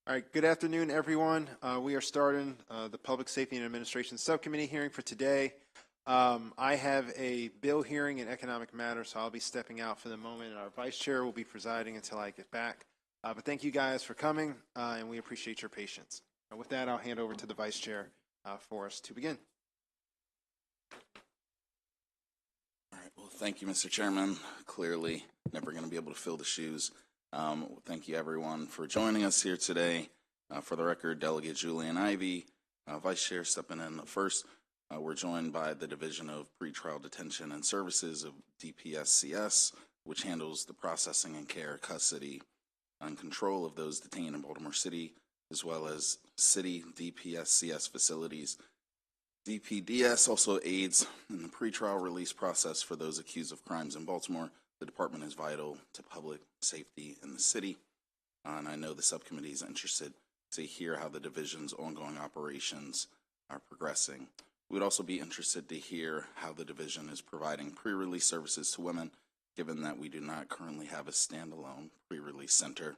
All right, good afternoon, everyone. We are starting the Public Safety and Administration Subcommittee hearing for today. I have a bill hearing in economic matters, so I'll be stepping out for the moment, and our vice chair will be presiding until I get back. But thank you guys for coming, and we appreciate your patience. With that, I'll hand over to the vice chair for us to begin. All right, well, thank you, Mr. Chairman. Clearly, never going to be able to fill the shoes. Thank you, everyone, for joining us here today. For the record, Delegate Julian Ivey, Vice Chair, stepping in first. We're joined by the Division of Pretrial Detention and Services of DPSCS, which handles the processing and care, custody, and control of those detained in Baltimore City, as well as city DPSCS facilities. DPDS also aids in the pretrial release process for those accused of crimes in Baltimore. The department is vital to public safety in the city, and I know the subcommittee is interested to hear how the division's ongoing operations are progressing. We'd also be interested to hear how the division is providing pre-release services to women, given that we do not currently have a standalone pre-release center.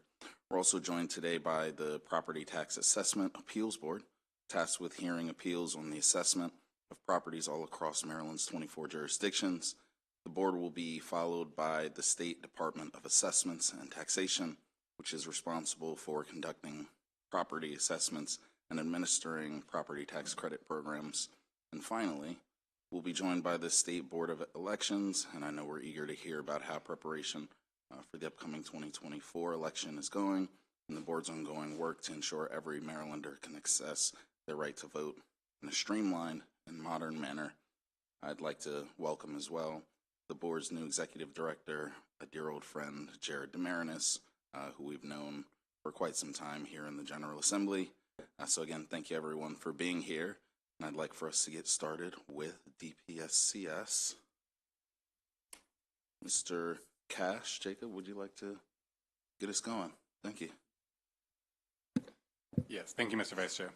We're also joined today by the Property Tax Assessment Appeals Board, tasked with hearing appeals on the assessment of properties all across Maryland's 24 jurisdictions. The board will be followed by the State Department of Assessments and Taxation, which is responsible for conducting property assessments and administering property tax credit programs. And finally, we'll be joined by the State Board of Elections, and I know we're eager to hear about how preparation for the upcoming 2024 election is going, and the board's ongoing work to ensure every Marylander can access their right to vote in a streamlined and modern manner. I'd like to welcome as well the board's new executive director, a dear old friend, Jared Demarinis, who we've known for quite some time here in the General Assembly. So again, thank you everyone for being here. And I'd like for us to get started with DPSCS. Mr. Cash, Jacob, would you like to get us going? Thank you. Yes, thank you, Mr. Vice Chair.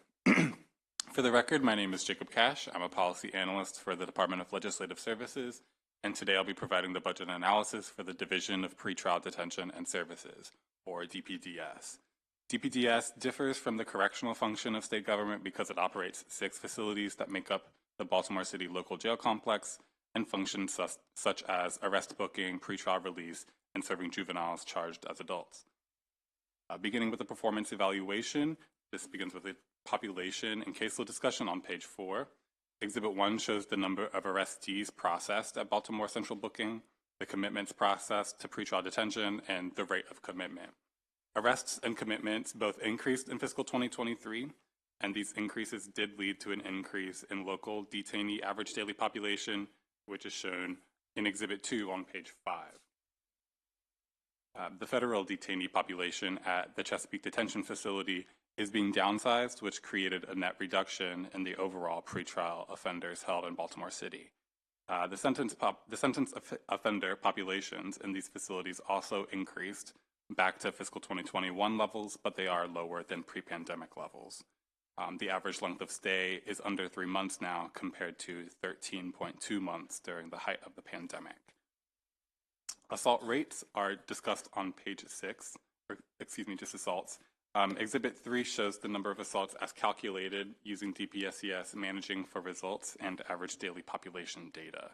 For the record, my name is Jacob Cash. I'm a policy analyst for the Department of Legislative Services, and today I'll be providing the budget analysis for the Division of Pretrial Detention and Services, or DPDS. DPDS differs from the correctional function of state government because it operates 6 facilities that make up the Baltimore City local jail complex and functions such as arrest booking, pretrial release, and serving juveniles charged as adults. Beginning with the performance evaluation, this begins with a population and caseload discussion on page 4. Exhibit 1 shows the number of arrestees processed at Baltimore Central Booking, the commitments processed to pretrial detention, and the rate of commitment. Arrests and commitments both increased in fiscal 2023, and these increases did lead to an increase in local detainee average daily population, which is shown in Exhibit 2 on page 5. The federal detainee population at the Chesapeake Detention Facility is being downsized, which created a net reduction in the overall pretrial offenders held in Baltimore City. The sentence offender populations in these facilities also increased back to fiscal 2021 levels, but they are lower than pre-pandemic levels. The average length of stay is under 3 months now compared to 13.2 months during the height of the pandemic. Assault rates are discussed on page 6, or excuse me, just assaults. Exhibit 3 shows the number of assaults as calculated using DPSCS managing for results and average daily population data.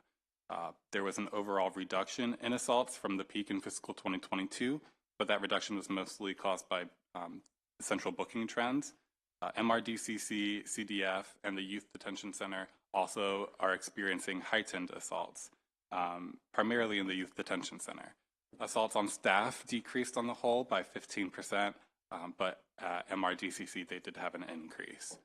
There was an overall reduction in assaults from the peak in fiscal 2022, but that reduction was mostly caused by central booking trends. MRDCC, CDF, and the Youth Detention Center also are experiencing heightened assaults, primarily in the Youth Detention Center. Assaults on staff decreased on the whole by 15%, but at MRDCC they did have an increase.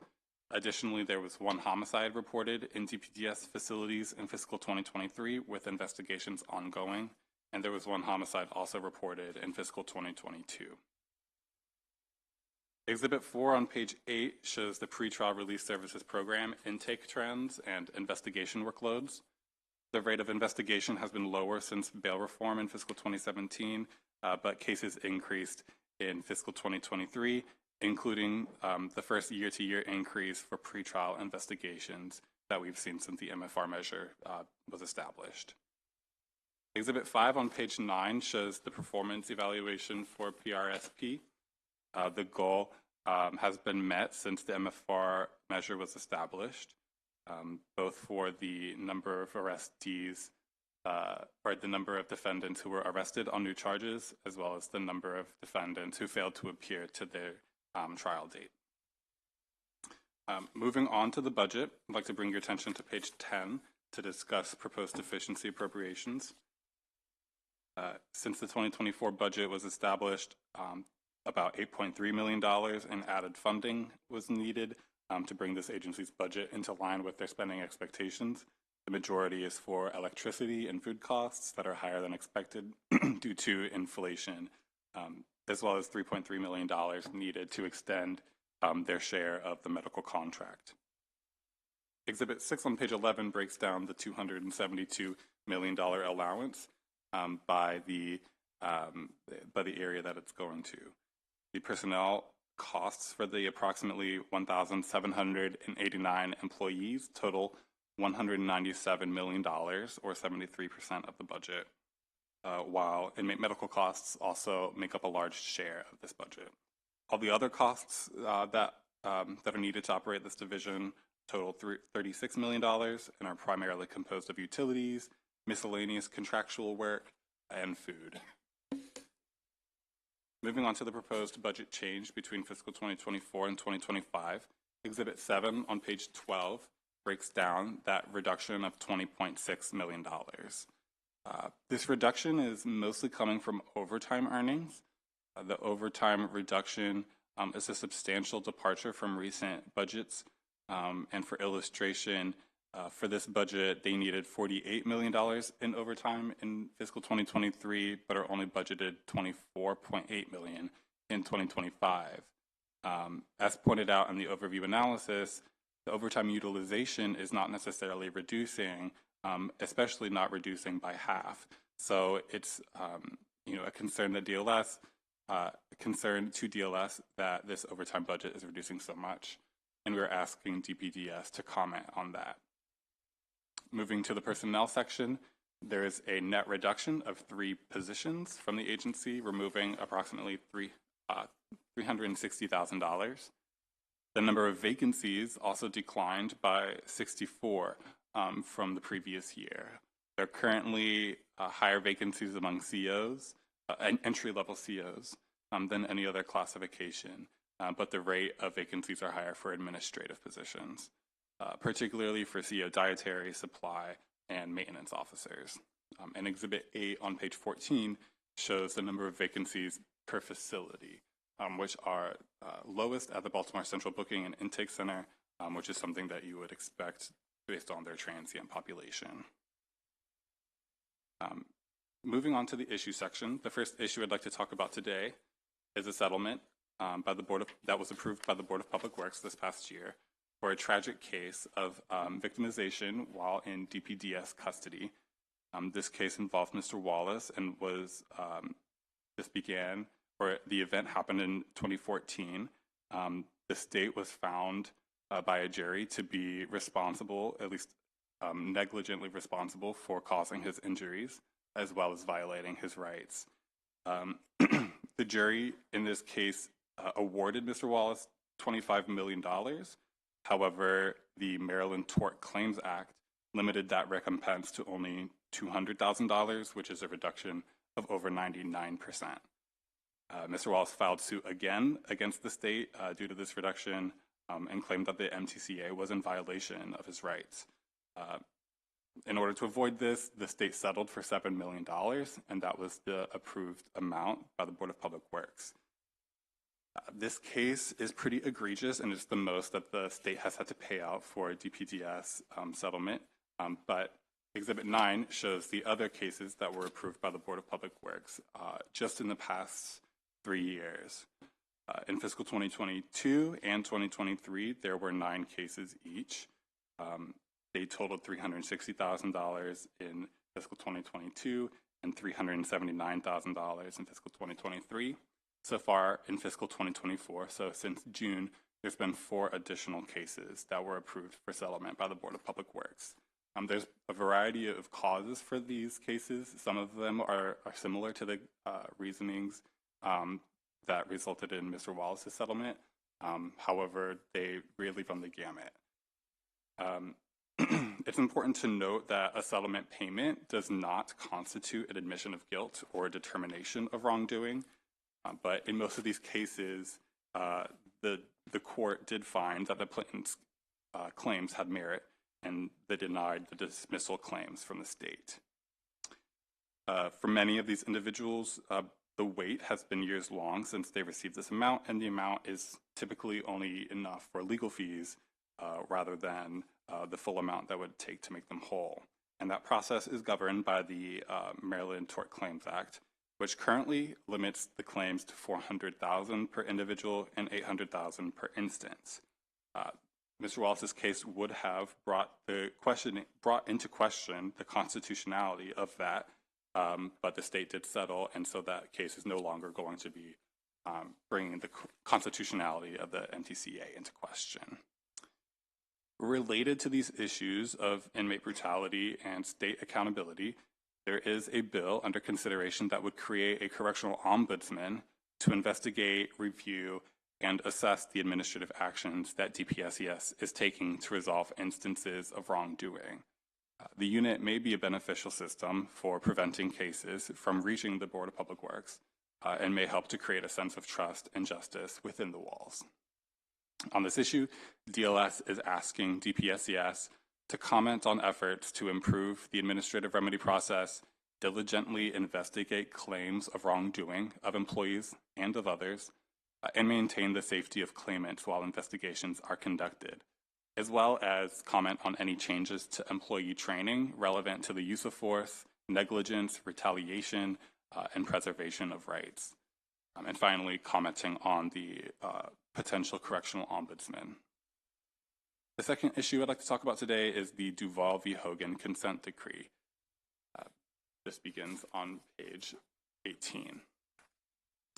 Additionally, there was 1 homicide reported in DPDS facilities in fiscal 2023 with investigations ongoing, and there was 1 homicide also reported in fiscal 2022. Exhibit 4 on page 8 shows the pretrial release services program intake trends and investigation workloads. The rate of investigation has been lower since bail reform in fiscal 2017, but cases increased in fiscal 2023, including the first year-to-year increase for pretrial investigations that we've seen since the MFR measure was established. Exhibit 5 on page 9 shows the performance evaluation for PRSP. The goal has been met since the MFR measure was established, both for the number of arrestees or the number of defendants who were arrested on new charges, as well as the number of defendants who failed to appear to their trial date. Moving on to the budget, I'd like to bring your attention to page 10 to discuss proposed deficiency appropriations. Since the 2024 budget was established, about $8.3 million in added funding was needed to bring this agency's budget into line with their spending expectations. The majority is for electricity and food costs that are higher than expected due to inflation, as well as $3.3 million needed to extend their share of the medical contract. Exhibit 6 on page 11 breaks down the $272 million allowance by the area that it's going to. The personnel costs for the approximately 1,789 employees total $197 million, or 73% of the budget, while inmate medical costs also make up a large share of this budget. All the other costs that are needed to operate this division total $36 million and are primarily composed of utilities, miscellaneous contractual work, and food. Moving on to the proposed budget change between fiscal 2024 and 2025, Exhibit 7 on page 12 breaks down that reduction of $20.6 million. This reduction is mostly coming from overtime earnings. The overtime reduction is a substantial departure from recent budgets. And for illustration, for this budget, they needed $48 million in overtime in fiscal 2023, but are only budgeted $24.8 million in 2025. As pointed out in the overview analysis, the overtime utilization is not necessarily reducing, especially not reducing by half. So it's a concern that DLS that this overtime budget is reducing so much, and we're asking DPDS to comment on that. Moving to the personnel section, there is a net reduction of 3 positions from the agency, removing approximately $360,000. The number of vacancies also declined by 64 from the previous year. There are currently higher vacancies among COs, entry-level COs, than any other classification, but the rate of vacancies are higher for administrative positions, particularly for CO dietary, supply, and maintenance officers. And Exhibit 8 on page 14 shows the number of vacancies per facility, which are lowest at the Baltimore Central Booking and Intake Center, which is something that you would expect based on their transient population. Moving on to the issue section, the first issue I'd like to talk about today is a settlement that was approved by the Board of Public Works this past year for a tragic case of victimization while in DPDS custody. This case involved Mr. Wallace and the event happened in 2014. The state was found by a jury to be responsible, at least negligently responsible, for causing his injuries, as well as violating his rights. The jury in this case awarded Mr. Wallace $25 million. However, the Maryland Tort Claims Act limited that recompense to only $200,000, which is a reduction of over 99%. Mr. Wallace filed suit again against the state due to this reduction and claimed that the MTCA was in violation of his rights. In order to avoid this, the state settled for $7 million, and that was the approved amount by the Board of Public Works. This case is pretty egregious, and it's the most that the state has had to pay out for a DPDS settlement, but Exhibit 9 shows the other cases that were approved by the Board of Public Works just in the past 3 years. In fiscal 2022 and 2023, there were 9 cases each. They totaled $360,000 in fiscal 2022 and $379,000 in fiscal 2023. So far in fiscal 2024, so since June, there's been 4 additional cases that were approved for settlement by the Board of Public Works. There's a variety of causes for these cases. Some of them are similar to the reasonings that resulted in Mr. Wallace's settlement, However, they really run the gamut. It's important to note that a settlement payment does not constitute an admission of guilt or a determination of wrongdoing. But in most of these cases, the court did find that the plaintiff's claims had merit, and they denied the dismissal claims from the state. For many of these individuals, the wait has been years long since they received this amount, and the amount is typically only enough for legal fees rather than the full amount that would take to make them whole. And that process is governed by the Maryland Tort Claims Act, which currently limits the claims to $400,000 per individual and $800,000 per instance. Mr. Wallace's case would have brought into question the constitutionality of that, but the state did settle, and so that case is no longer going to be bringing the constitutionality of the MTCA into question. Related to these issues of inmate brutality and state accountability, there is a bill under consideration that would create a correctional ombudsman to investigate, review, and assess the administrative actions that DPSES is taking to resolve instances of wrongdoing. The unit may be a beneficial system for preventing cases from reaching the Board of Public Works and may help to create a sense of trust and justice within the walls. On this issue, DLS is asking DPSES to comment on efforts to improve the administrative remedy process, diligently investigate claims of wrongdoing of employees and of others, and maintain the safety of claimants while investigations are conducted, as well as comment on any changes to employee training relevant to the use of force, negligence, retaliation, and preservation of rights. And finally, commenting on the potential correctional ombudsman. The second issue I'd like to talk about today is the Duval v. Hogan consent decree. This begins on page 18.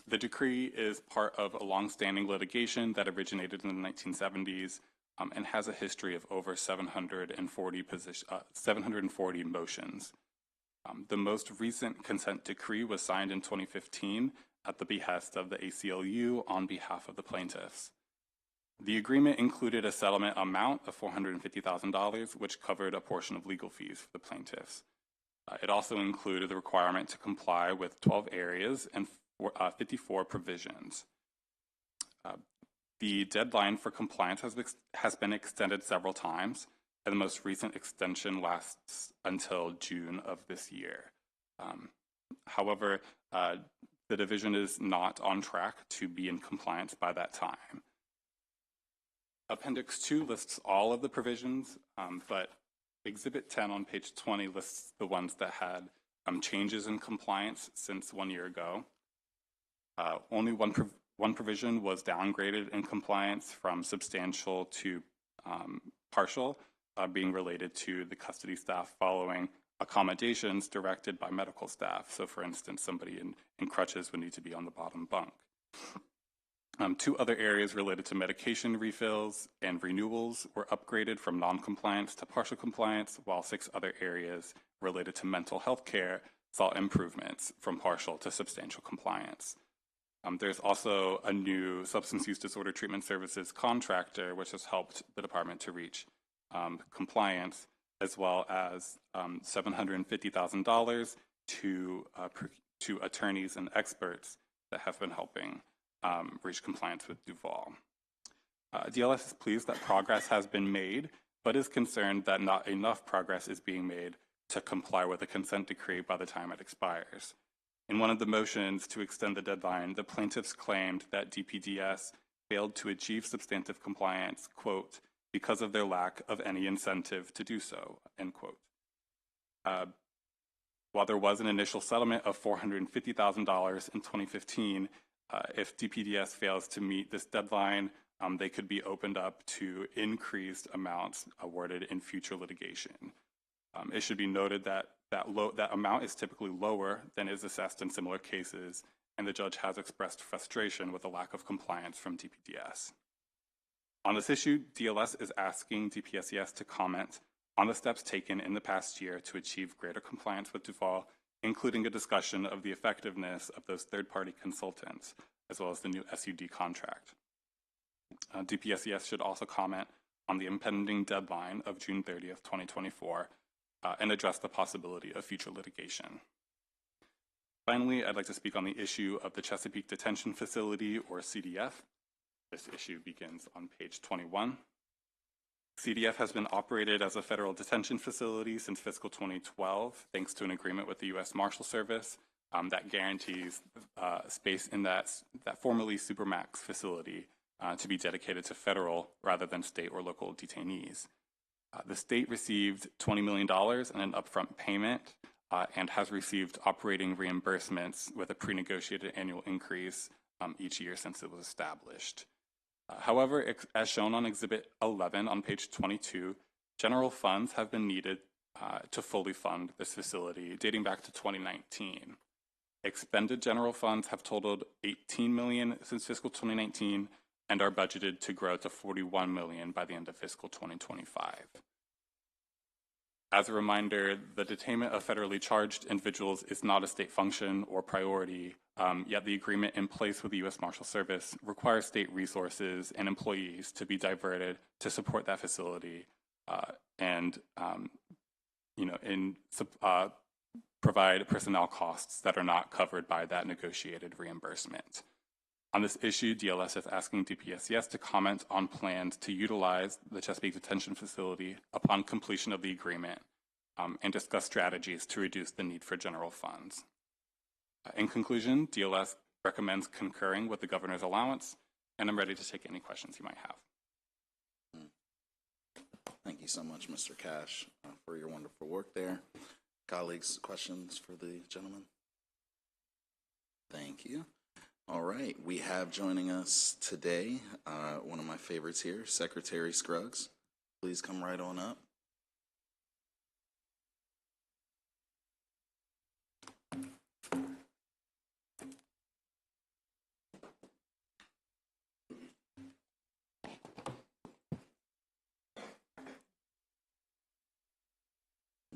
The decree is part of a longstanding litigation that originated in the 1970s and has a history of over 740 motions. The most recent consent decree was signed in 2015 at the behest of the ACLU on behalf of the plaintiffs. The agreement included a settlement amount of $450,000, which covered a portion of legal fees for the plaintiffs. It also included the requirement to comply with 12 areas and 54 provisions. The deadline for compliance has been extended several times, and the most recent extension lasts until June of this year. However, the division is not on track to be in compliance by that time. Appendix 2 lists all of the provisions, but Exhibit 10 on page 20 lists the ones that had changes in compliance since 1 year ago. Only one provision was downgraded in compliance from substantial to partial, being related to the custody staff following accommodations directed by medical staff. So for instance, somebody in crutches would need to be on the bottom bunk. 2 other areas related to medication refills and renewals were upgraded from non-compliance to partial compliance, while 6 other areas related to mental health care saw improvements from partial to substantial compliance. There's also a new substance use disorder treatment services contractor, which has helped the department to reach compliance, as well as $750,000 to attorneys and experts that have been helping reach compliance with Duval. DLS is pleased that progress has been made, but is concerned that not enough progress is being made to comply with the consent decree by the time it expires. In one of the motions to extend the deadline, the plaintiffs claimed that DPDS failed to achieve substantive compliance, quote, because of their lack of any incentive to do so, end quote. While there was an initial settlement of $450,000 in 2015, if DPDS fails to meet this deadline, they could be opened up to increased amounts awarded in future litigation. It should be noted that that amount is typically lower than is assessed in similar cases, and the judge has expressed frustration with the lack of compliance from DPDS. On this issue, DLS is asking DPSES to comment on the steps taken in the past year to achieve greater compliance with Duval, including a discussion of the effectiveness of those third-party consultants, as well as the new SUD contract. DPSES should also comment on the impending deadline of June 30th, 2024, and address the possibility of future litigation. Finally, I'd like to speak on the issue of the Chesapeake Detention Facility, or CDF. This issue begins on page 21. CDF has been operated as a federal detention facility since fiscal 2012, thanks to an agreement with the U.S. Marshal Service that guarantees space in that formerly Supermax facility to be dedicated to federal rather than state or local detainees. The state received $20 million in an upfront payment and has received operating reimbursements with a pre-negotiated annual increase each year since it was established. However, as shown on Exhibit 11 on page 22, general funds have been needed to fully fund this facility dating back to 2019. Expended general funds have totaled $18 million since fiscal 2019 and are budgeted to grow to $41 million by the end of fiscal 2025. As a reminder, the detainment of federally charged individuals is not a state function or priority, yet the agreement in place with the U.S. Marshal Service requires state resources and employees to be diverted to support that facility and provide personnel costs that are not covered by that negotiated reimbursement. On this issue, DLS is asking DPSES to comment on plans to utilize the Chesapeake Detention Facility upon completion of the agreement and discuss strategies to reduce the need for general funds. In conclusion, DLS recommends concurring with the governor's allowance, and I'm ready to take any questions you might have. Thank you so much, Mr. Cash, for your wonderful work there. Colleagues, questions for the gentleman? Thank you. All right, we have joining us today one of my favorites here, Secretary Scruggs. Please come right on up.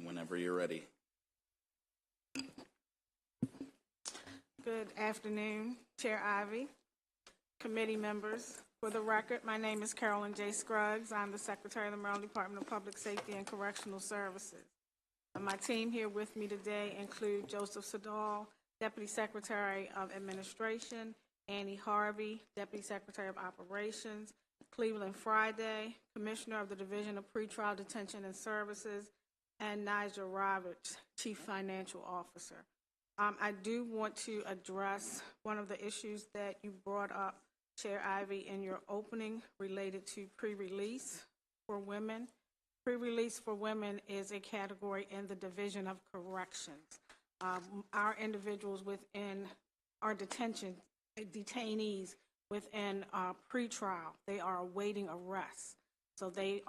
Whenever you're ready. Good afternoon, Chair Ivey, committee members. For the record, my name is Carolyn J. Scruggs. I'm the Secretary of the Maryland Department of Public Safety and Correctional Services. My team here with me today include Joseph Sadal, Deputy Secretary of Administration, Annie Harvey, Deputy Secretary of Operations, Cleveland Friday, Commissioner of the Division of Pretrial Detention and Services, and Nigel Roberts, Chief Financial Officer. I do want to address one of the issues that you brought up, Chair Ivey, in your opening related to pre-release for women. Pre-release for women is a category in the Division of Corrections. Our individuals within our detainees within pretrial, they are awaiting arrest. So they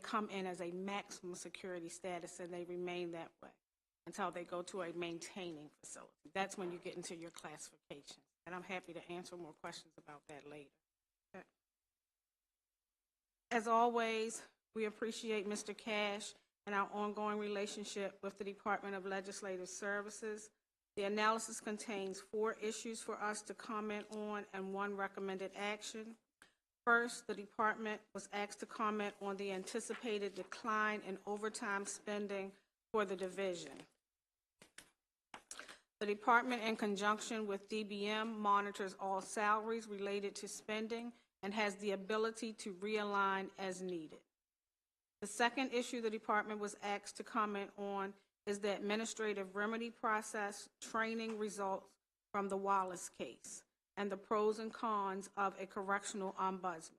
come in as a maximum security status and they remain that way until they go to a maintaining facility. That's when you get into your classification. And I'm happy to answer more questions about that later. Okay. As always, we appreciate Mr. Cash and our ongoing relationship with the Department of Legislative Services. The analysis contains 4 issues for us to comment on and 1 recommended action. First, the department was asked to comment on the anticipated decline in overtime spending for the division. The department, in conjunction with DBM, monitors all salaries related to spending and has the ability to realign as needed. The second issue the department was asked to comment on is the administrative remedy process training results from the Wallace case and the pros and cons of a correctional ombudsman.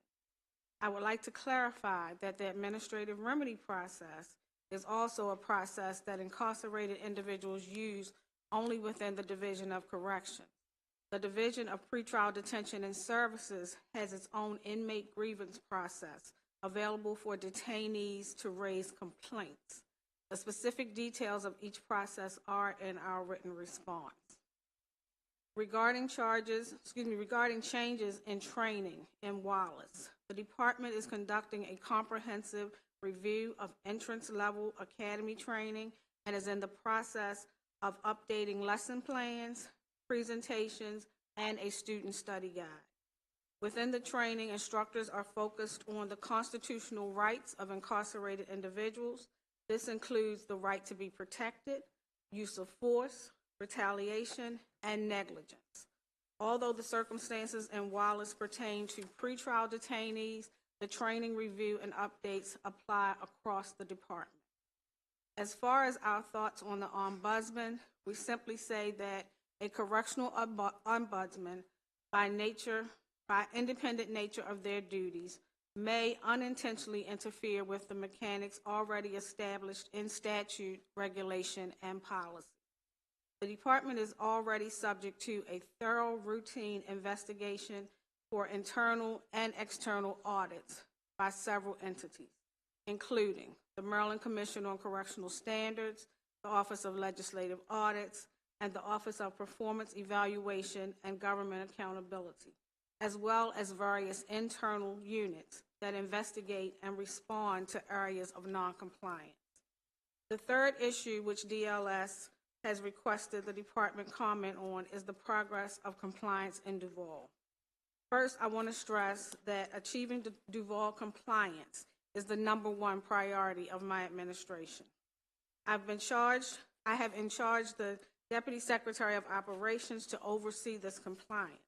I would like to clarify that the administrative remedy process is also a process that incarcerated individuals use only within the Division of Correction. The Division of Pretrial Detention and Services has its own inmate grievance process available for detainees to raise complaints. The specific details of each process are in our written response. Regarding changes in training in Wallace, the department is conducting a comprehensive review of entrance-level academy training and is in the process of updating lesson plans, presentations, and a student study guide. Within the training, instructors are focused on the constitutional rights of incarcerated individuals. This includes the right to be protected, use of force, retaliation, and negligence. Although the circumstances in Wallace pertain to pretrial detainees, the training review and updates apply across the department. As far as our thoughts on the ombudsman, we simply say that a correctional ombudsman, by independent nature of their duties, may unintentionally interfere with the mechanics already established in statute, regulation, and policy. The department is already subject to a thorough routine investigation for internal and external audits by several entities, including the Maryland Commission on Correctional Standards, the Office of Legislative Audits, and the Office of Performance Evaluation and Government Accountability, as well as various internal units that investigate and respond to areas of noncompliance. The third issue which DLS has requested the department comment on is the progress of compliance in Duval. First, I want to stress that achieving Duval compliance is the #1 priority of my administration. I have in charge the Deputy Secretary of Operations to oversee this compliance.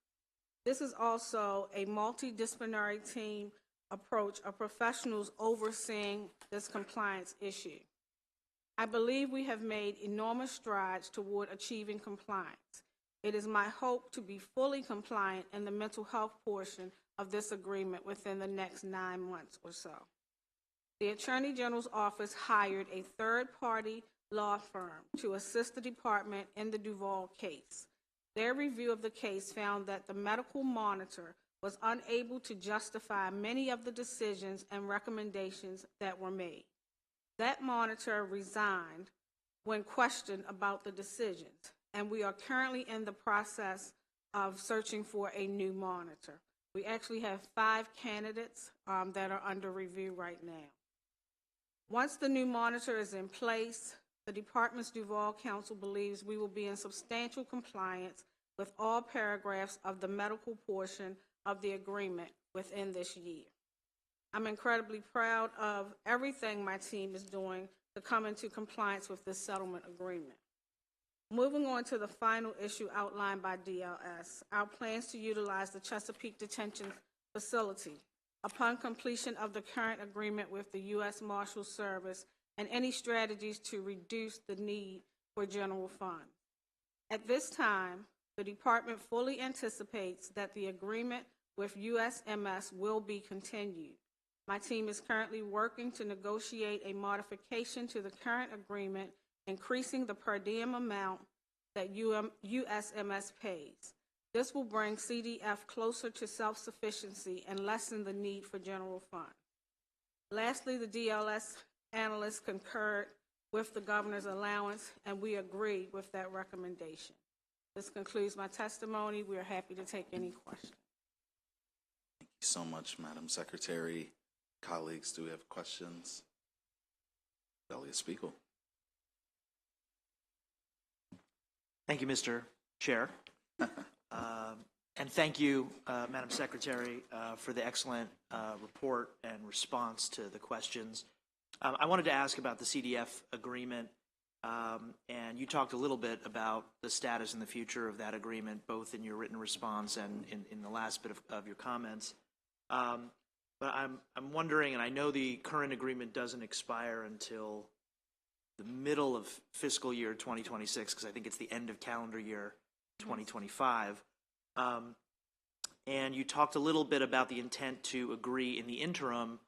This is also a multidisciplinary team approach of professionals overseeing this compliance issue. I believe we have made enormous strides toward achieving compliance. It is my hope to be fully compliant in the mental health portion of this agreement within the next 9 months or so. The Attorney General's office hired a third-party law firm to assist the department in the Duval case. Their review of the case found that the medical monitor was unable to justify many of the decisions and recommendations that were made. That monitor resigned when questioned about the decisions, and we are currently in the process of searching for a new monitor. We actually have 5 candidates that are under review right now. Once the new monitor is in place, the department's Duval Council believes we will be in substantial compliance with all paragraphs of the medical portion of the agreement within this year. I'm incredibly proud of everything my team is doing to come into compliance with this settlement agreement. Moving on to the final issue outlined by DLS, our plans to utilize the Chesapeake Detention Facility upon completion of the current agreement with the U.S. Marshals Service and any strategies to reduce the need for general funds. At this time, the department fully anticipates that the agreement with USMS will be continued. My team is currently working to negotiate a modification to the current agreement, increasing the per diem amount that USMS pays. This will bring CDF closer to self-sufficiency and lessen the need for general funds. Lastly, the DLS analysts concurred with the governor's allowance, and we agree with that recommendation. This concludes my testimony. We are happy to take any questions. Thank you so much, Madam Secretary. Colleagues, do we have questions? Delia Spiegel. Thank you, Mr. Chair. And thank you, Madam Secretary, for the excellent report and response to the questions. I wanted to ask about the CDF agreement, and you talked a little bit about the status and the future of that agreement, both in your written response and in the last bit of your comments. But I'm wondering, and I know the current agreement doesn't expire until the middle of fiscal year 2026, because I think it's the end of calendar year 2025. And you talked a little bit about the intent to agree in the interim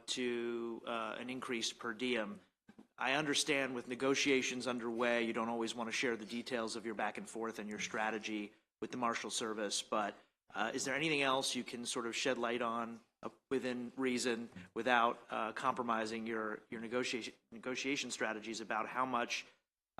to an increased per diem. I understand with negotiations underway, you don't always want to share the details of your back and forth and your strategy with the Marshal Service, but is there anything else you can sort of shed light on within reason without compromising your negotiation strategies about how much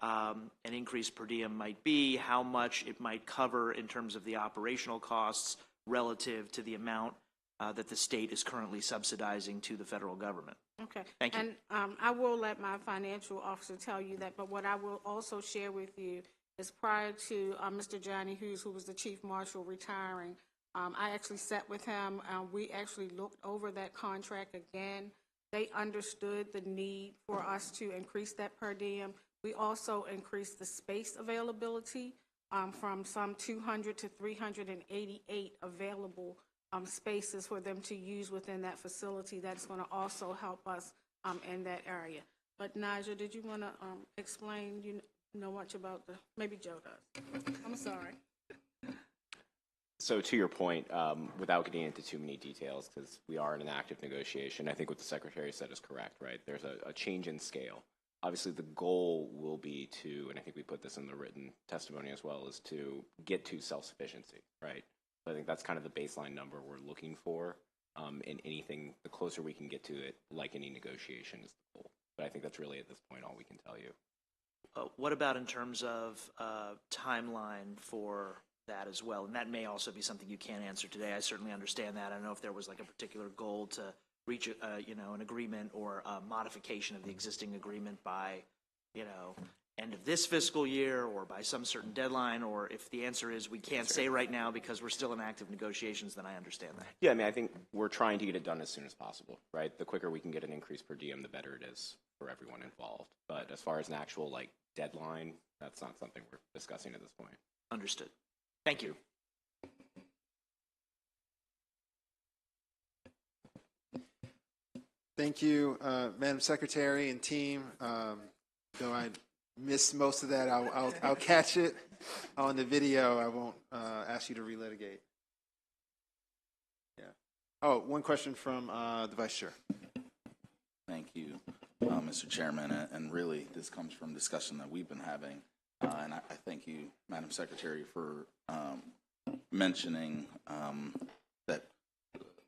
an increase per diem might be, how much it might cover in terms of the operational costs relative to the amount that the state is currently subsidizing to the federal government? Okay. Thank you. And I will let my financial officer tell you that, but what I will also share with you is prior to Mr. Johnny Hughes, who was the Chief Marshal, retiring, I actually sat with him. We actually looked over that contract again. They understood the need for us to increase that per diem. We also increased the space availability from some 200 to 388 available spaces for them to use within that facility. That's going to also help us in that area. But Naja, did you want to explain? You know much about the? Maybe Joe does. I'm sorry. So to your point, without getting into too many details, because we are in an active negotiation, I think what the Secretary said is correct, right? There's a change in scale. Obviously, the goal will be to, and I think we put this in the written testimony as well, is to get to self-sufficiency, right? So I think that's kind of the baseline number we're looking for. And anything, the closer we can get to it, like any negotiation, is the goal. But I think that's really, at this point, all we can tell you. What about in terms of timeline for that as well? And that may also be something you can't answer today. I certainly understand that. I don't know if there was like a particular goal to reach an agreement or a modification of the existing agreement by, end of this fiscal year or by some certain deadline, or if the answer is we can't say right now because we're still in active negotiations, then I understand that. Yeah, I mean, I think we're trying to get it done as soon as possible, right? The quicker we can get an increase per diem, the better it is for everyone involved. But as far as an actual, deadline, that's not something we're discussing at this point. Understood. Thank you. Thank you, Madam Secretary and team. Though I missed most of that, I'll catch it on the video. I won't ask you to relitigate. Yeah. Oh, one question from the Vice Chair. Thank you, Mr. Chairman, and really this comes from discussion that we've been having, and I thank you, Madam Secretary, for mentioning that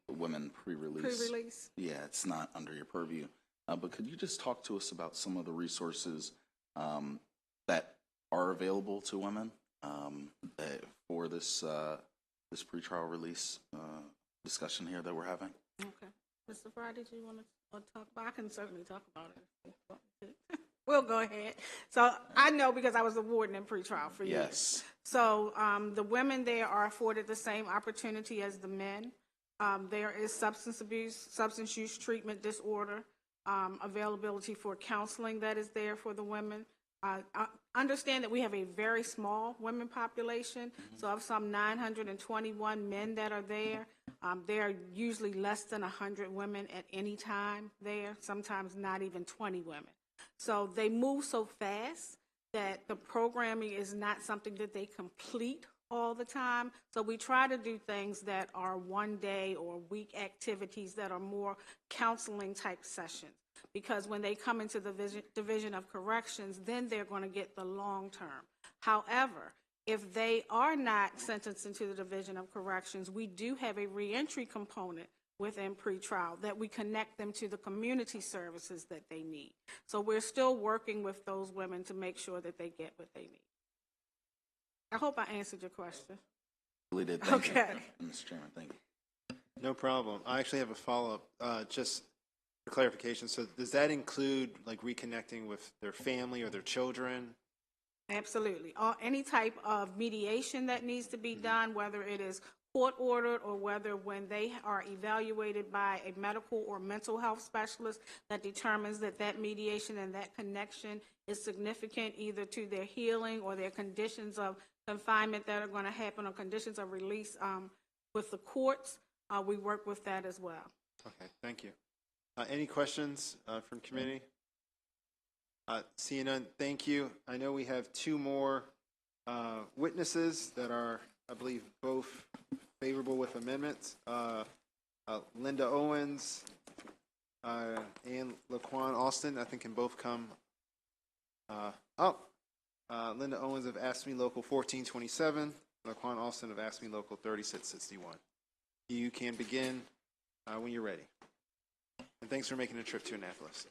women pre-release. Yeah, it's not under your purview, but could you just talk to us about some of the resources that are available to women for this pretrial release discussion here that we're having? Okay. Mr. Fry, did you want to talk about? I can certainly talk about it. We'll go ahead. So I know because I was a warden in pretrial for years. Yes. So the women there are afforded the same opportunity as the men. There is substance abuse, substance use treatment disorder, availability for counseling that is there for the women. I understand that we have a very small women population, so of some 921 men that are there, there are usually less than 100 women at any time there, sometimes not even 20 women. So they move so fast that the programming is not something that they complete all the time. So we try to do things that are one day or week activities that are more counseling type sessions. Because when they come into the Division of Corrections, then they're going to get the long term. However, if they are not sentenced into the Division of Corrections, we do have a reentry component within pretrial that we connect them to the community services that they need. So we're still working with those women to make sure that they get what they need. I hope I answered your question. Really did. Thank Okay. you, Mr. Chairman. Thank you. No problem. I actually have a follow-up, just for clarification. So does that include reconnecting with their family or their children? Absolutely. Any type of mediation that needs to be done, whether it is court-ordered or whether when they are evaluated by a medical or mental health specialist that determines that that mediation and that connection is significant either to their healing or their conditions of confinement that are going to happen or conditions of release with the courts, we work with that as well. Okay, thank you. Any questions from committee? Seeing none, thank you. I know we have two more witnesses that are, I believe, both favorable with amendments. Linda Owens and Laquan Austin, I think, can both come up. Linda Owens of ASME Local 1427, Laquan Austin of ASME Local 3661. You can begin when you're ready. And thanks for making a trip to Annapolis.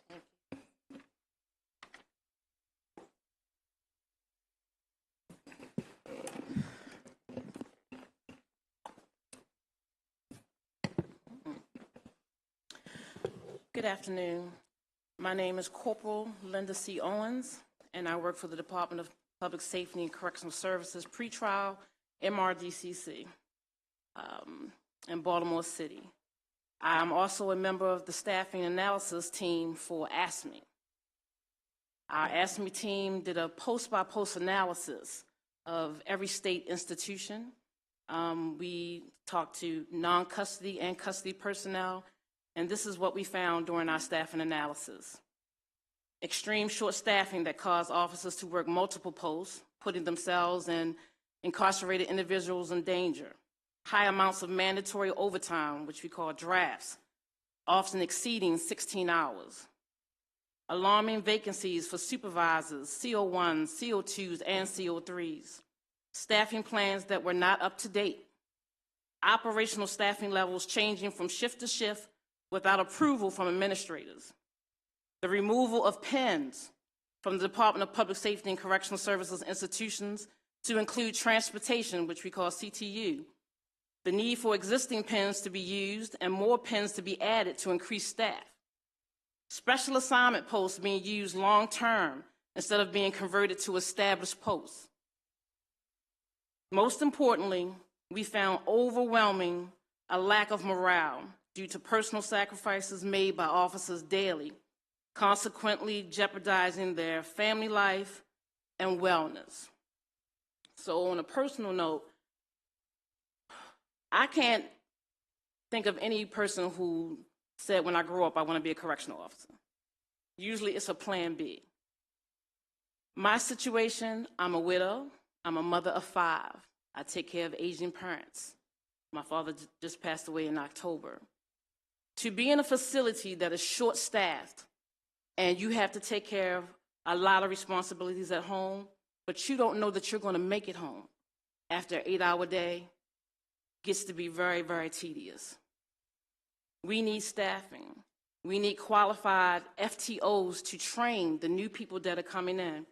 Good afternoon. My name is Corporal Linda C. Owens, and I work for the Department of Public Safety and Correctional Services pretrial MRDCC. in Baltimore City. I'm also a member of the staffing analysis team for ASME. Our ASME team did a post-by-post analysis of every state institution. We talked to non-custody and custody personnel, and this is what we found during our staffing analysis. Extreme short staffing that caused officers to work multiple posts, putting themselves and incarcerated individuals in danger. High amounts of mandatory overtime, which we call drafts, often exceeding 16 hours. Alarming vacancies for supervisors, CO1s, CO2s, and CO3s. Staffing plans that were not up to date. Operational staffing levels changing from shift to shift without approval from administrators. The removal of pens from the Department of Public Safety and Correctional Services institutions to include transportation, which we call CTU. The need for existing pens to be used and more pens to be added to increase staff. Special assignment posts being used long-term instead of being converted to established posts. Most importantly, we found overwhelming a lack of morale due to personal sacrifices made by officers daily, consequently jeopardizing their family life and wellness. So on a personal note, I can't think of any person who said, when I grow up, I want to be a correctional officer. Usually it's a plan B. My situation, I'm a widow. I'm a mother of 5. I take care of aging parents. My father just passed away in October. To be in a facility that is short-staffed and you have to take care of a lot of responsibilities at home, but you don't know that you're going to make it home after an 8-hour day, gets to be very, very tedious. We need staffing. We need qualified FTOs to train the new people that are coming in.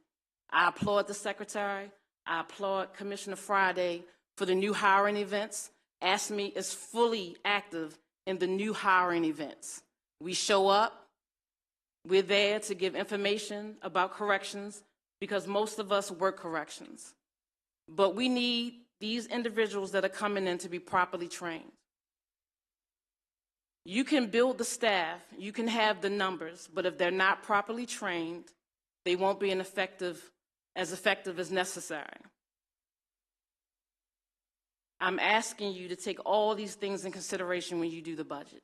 I applaud the secretary. I applaud Commissioner Friday for the new hiring events. ASME is fully active in the new hiring events. We show up. We're there to give information about corrections because most of us work corrections. But we need these individuals that are coming in to be properly trained. You can build the staff, you can have the numbers, but if they're not properly trained, they won't be as effective as necessary. I'm asking you to take all these things in consideration when you do the budget.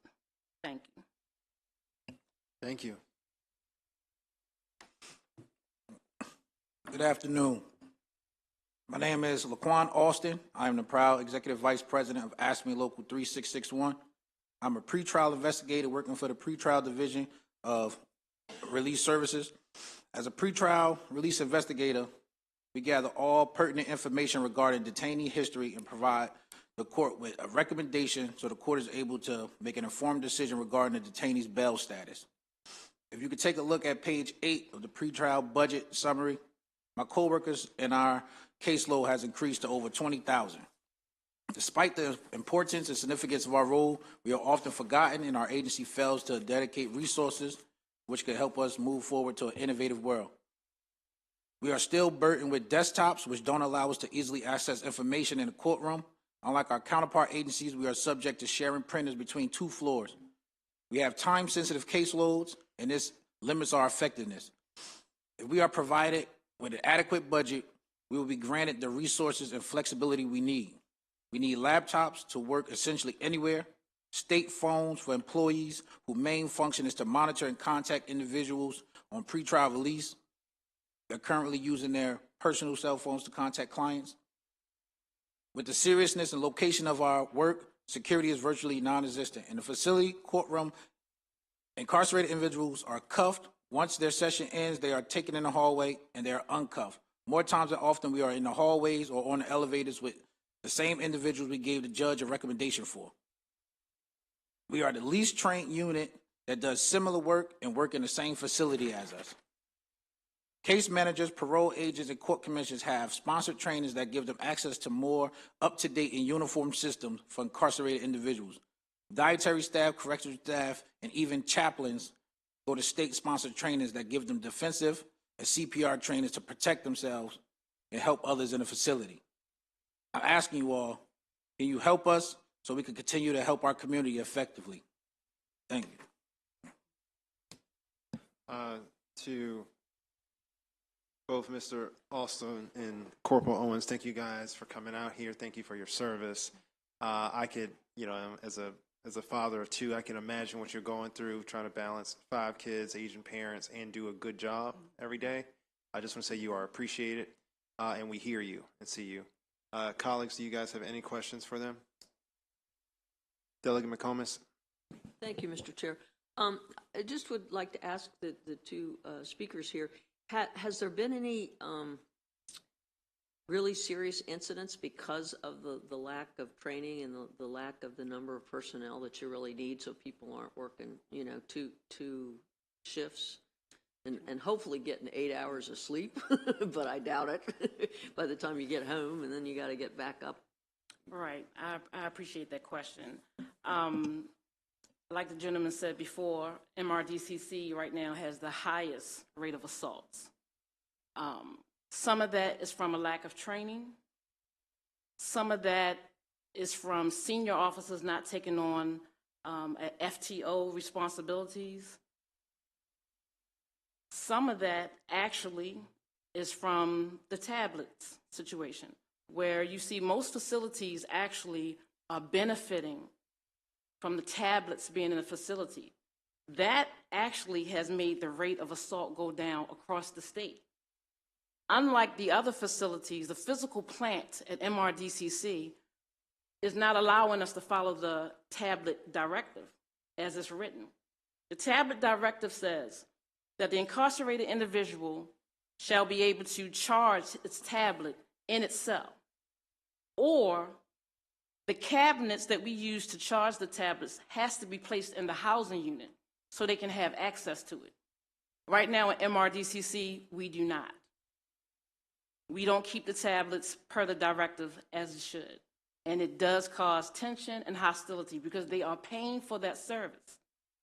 Thank you. Thank you. Good afternoon. My name is Laquan Austin. I am the proud Executive Vice President of ASME Local 3661. I'm a pretrial investigator working for the Pretrial Division of Release Services. As a pretrial release investigator, we gather all pertinent information regarding detainee history and provide the court with a recommendation so the court is able to make an informed decision regarding the detainee's bail status. If you could take a look at page 8 of the pretrial budget summary, my coworkers and our caseload has increased to over 20,000. Despite the importance and significance of our role, we are often forgotten and our agency fails to dedicate resources which could help us move forward to an innovative world. We are still burdened with desktops which don't allow us to easily access information in the courtroom. Unlike our counterpart agencies, we are subject to sharing printers between 2 floors. We have time-sensitive caseloads, and this limits our effectiveness. If we are provided with an adequate budget, we will be granted the resources and flexibility we need. We need laptops to work essentially anywhere, state phones for employees whose main function is to monitor and contact individuals on pretrial release. They're currently using their personal cell phones to contact clients. With the seriousness and location of our work, security is virtually non-existent. In the facility courtroom, incarcerated individuals are cuffed. Once their session ends, they are taken in the hallway and they are uncuffed. More times than often, we are in the hallways or on the elevators with the same individuals we gave the judge a recommendation for. We are the least trained unit that does similar work and work in the same facility as us. Case managers, parole agents, and court commissioners have sponsored trainings that give them access to more up-to-date and uniform systems for incarcerated individuals. Dietary staff, correctional staff, and even chaplains go to state-sponsored trainings that give them defensive and CPR trainings to protect themselves and help others in the facility. I'm asking you all, can you help us so we can continue to help our community effectively. Thank you. To both Mr. Alston and Corporal Owens, thank you guys for coming out here. Thank you for your service. I could, as a father of two, I can imagine what you're going through, trying to balance 5 kids, Asian parents, and do a good job every day. I just want to say you are appreciated, and we hear you and see you. Colleagues, do you guys have any questions for them? Delegate McComas? Thank you, Mr. Chair. I just would like to ask the two speakers here, has there been any really serious incidents because of the lack of training and the lack of the number of personnel that you really need, so people aren't working, two shifts and hopefully getting 8 hours of sleep, but I doubt it by the time you get home, and then you got to get back up? Right. I appreciate that question. Like the gentleman said before, MRDCC right now has the highest rate of assaults. Some of that is from a lack of training. Some of that is from senior officers not taking on FTO responsibilities. Some of that actually is from the tablets situation, where you see most facilities actually are benefiting from the tablets being in the facility. That actually has made the rate of assault go down across the state. Unlike the other facilities, the physical plant at MRDCC is not allowing us to follow the tablet directive as it's written. The tablet directive says that the incarcerated individual shall be able to charge its tablet in its cell, or the cabinets that we use to charge the tablets has to be placed in the housing unit so they can have access to it. Right now at MRDCC, we do not. We don't keep the tablets per the directive as it should. And it does cause tension and hostility because they are paying for that service,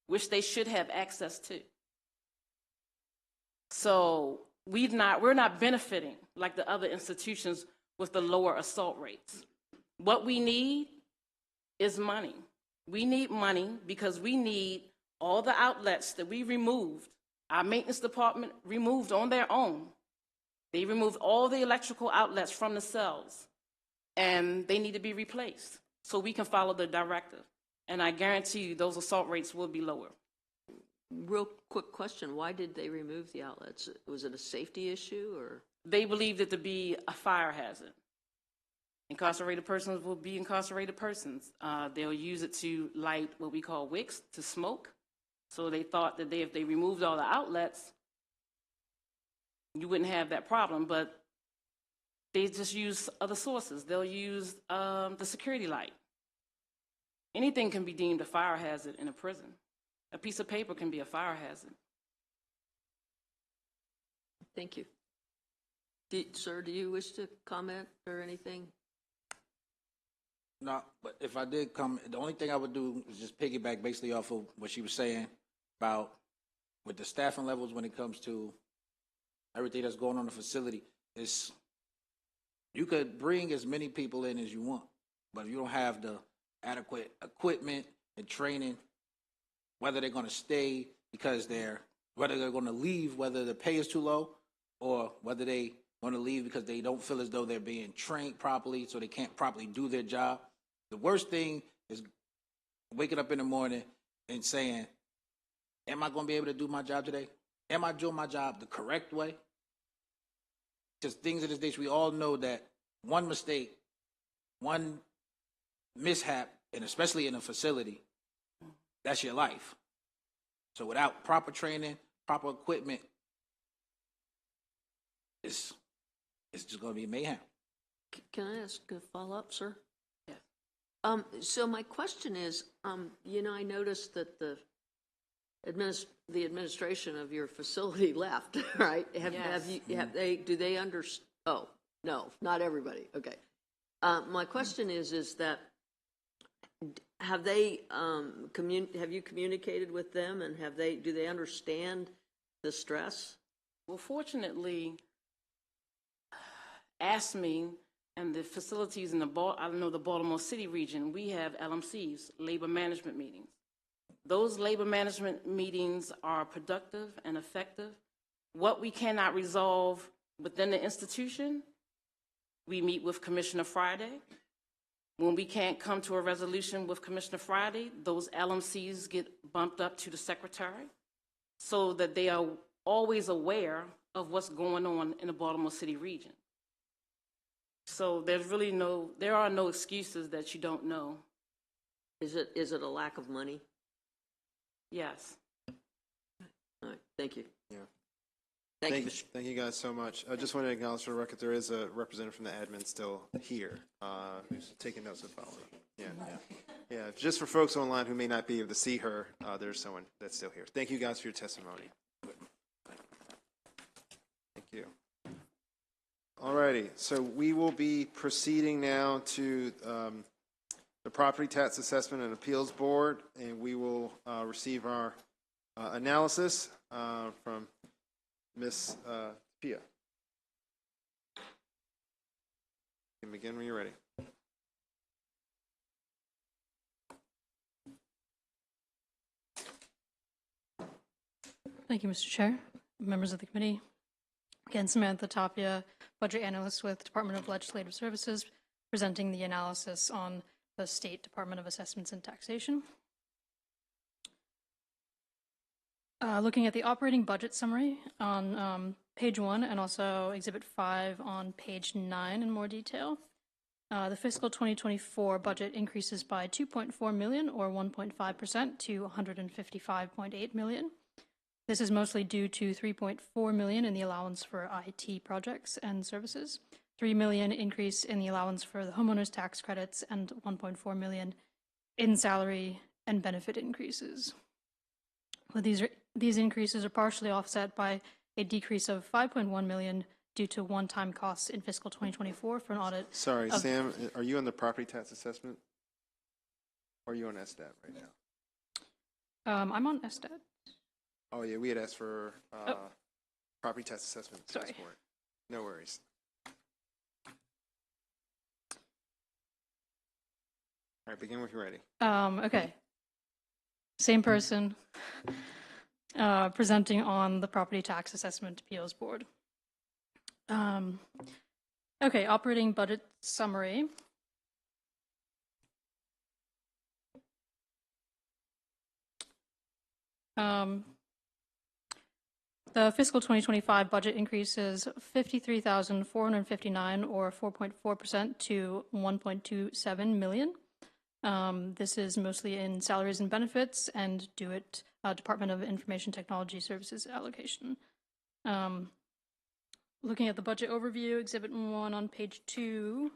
which they should have access to. So we're not benefiting like the other institutions with the lower assault rates. What we need is money. We need money because we need all the outlets that we removed. Our maintenance department removed on their own. They removed all the electrical outlets from the cells, and they need to be replaced so we can follow the directive. And I guarantee you those assault rates will be lower. Real quick question, why did they remove the outlets? Was it a safety issue, or? They believed it to be a fire hazard. Incarcerated persons will be incarcerated persons. They'll use it to light what we call wicks, to smoke. So they thought that if they removed all the outlets, you wouldn't have that problem, but they just use other sources. They'll use the security light. Anything can be deemed a fire hazard in a prison. A piece of paper can be a fire hazard. Thank you. Sir, do you wish to comment or anything? No, but if I did come, the only thing I would do is just piggyback basically off of what she was saying about with the staffing levels when it comes to everything that's going on in the facility. Is you could bring as many people in as you want, but if you don't have the adequate equipment and training, whether they're going to stay because whether they're going to leave, whether the pay is too low, or whether they want to leave because they don't feel as though they're being trained properly, so they can't properly do their job. The worst thing is waking up in the morning and saying, am I going to be able to do my job today? Am I doing my job the correct way? Just things of this nature. We all know that one mistake, one mishap, and especially in a facility, that's your life. So without proper training, proper equipment, it's just going to be mayhem. Can I ask a follow-up, sir? Yeah. So my question is, I noticed that the administration of your facility left, right? Do they understand? Oh, no, not everybody. Okay. My question is that have they have you communicated with them, and do they understand the stress? Well, fortunately, ASME and the facilities in the Baltimore City region, we have LMCs, labor management meetings. Those labor management meetings are productive and effective. What we cannot resolve within the institution, we meet with Commissioner Friday. When we can't come to a resolution with Commissioner Friday, those LMCs get bumped up to the secretary so that they are always aware of what's going on in the Baltimore City region. So there are no excuses that you don't know. Is it a lack of money? Yes. All right, thank you. Yeah. Thank you. Thank you guys so much. I just want to acknowledge for the record, there is a representative from the admin still here who's taking notes and following up. Yeah. Just for folks online who may not be able to see her, there's someone that's still here. Thank you guys for your testimony. Thank you. All righty, so we will be proceeding now to the Property Tax Assessment and Appeals Board, and we will receive our analysis from Ms. Pia. You can begin when you're ready. Thank you, Mr. Chair, members of the committee. Again, Samantha Tapia, Budget Analyst with Department of Legislative Services, presenting the analysis on the State Department of Assessments and Taxation. Looking at the operating budget summary on page 1 and also Exhibit 5 on page 9 in more detail, the fiscal 2024 budget increases by $2.4 million or 1.5% to $155.8 million. This is mostly due to $3.4 million in the allowance for IT projects and services, $3 million increase in the allowance for the homeowners tax credits, and $1.4 million in salary and benefit increases. But these increases are partially offset by a decrease of $5.1 million due to one-time costs in fiscal 2024 for an audit. Sorry, Sam, are you on the property tax assessment? Or are you on SDAT right now? I'm on SDAT. Oh, yeah, we had asked for property tax assessment. Sorry. No worries. All right, begin when you're ready. Okay. Same person presenting on the Property Tax Assessment Appeals Board. Okay, operating budget summary. The fiscal 2025 budget increases $53,459 or 4.4% to $1.27 million. This is mostly in salaries and benefits and DOIT, Department of Information Technology Services allocation. Looking at the budget overview, Exhibit 1 on page 2,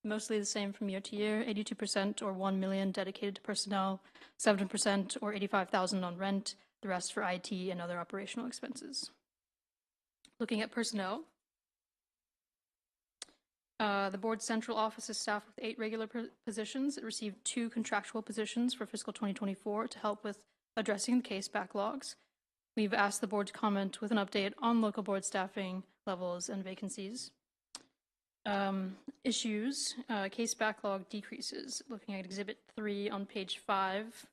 mostly the same from year to year, 82% or $1 million dedicated to personnel, 7% or $85,000 on rent, the rest for IT and other operational expenses. Looking at personnel, the board's central office is staffed with 8 regular positions. It received 2 contractual positions for fiscal 2024 to help with addressing the case backlogs. We've asked the board to comment with an update on local board staffing levels and vacancies. Issues, case backlog decreases. Looking at Exhibit 3 on page 5,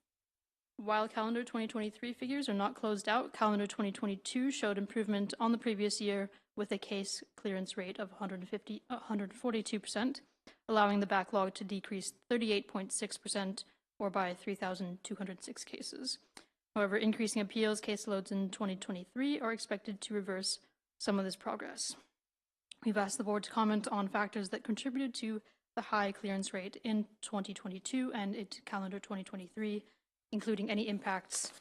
while calendar 2023 figures are not closed out, calendar 2022 showed improvement on the previous year with a case clearance rate of 142%, allowing the backlog to decrease 38.6% or by 3,206 cases. However, increasing appeals caseloads in 2023 are expected to reverse some of this progress. We've asked the board to comment on factors that contributed to the high clearance rate in 2022 and into calendar 2023, including any impacts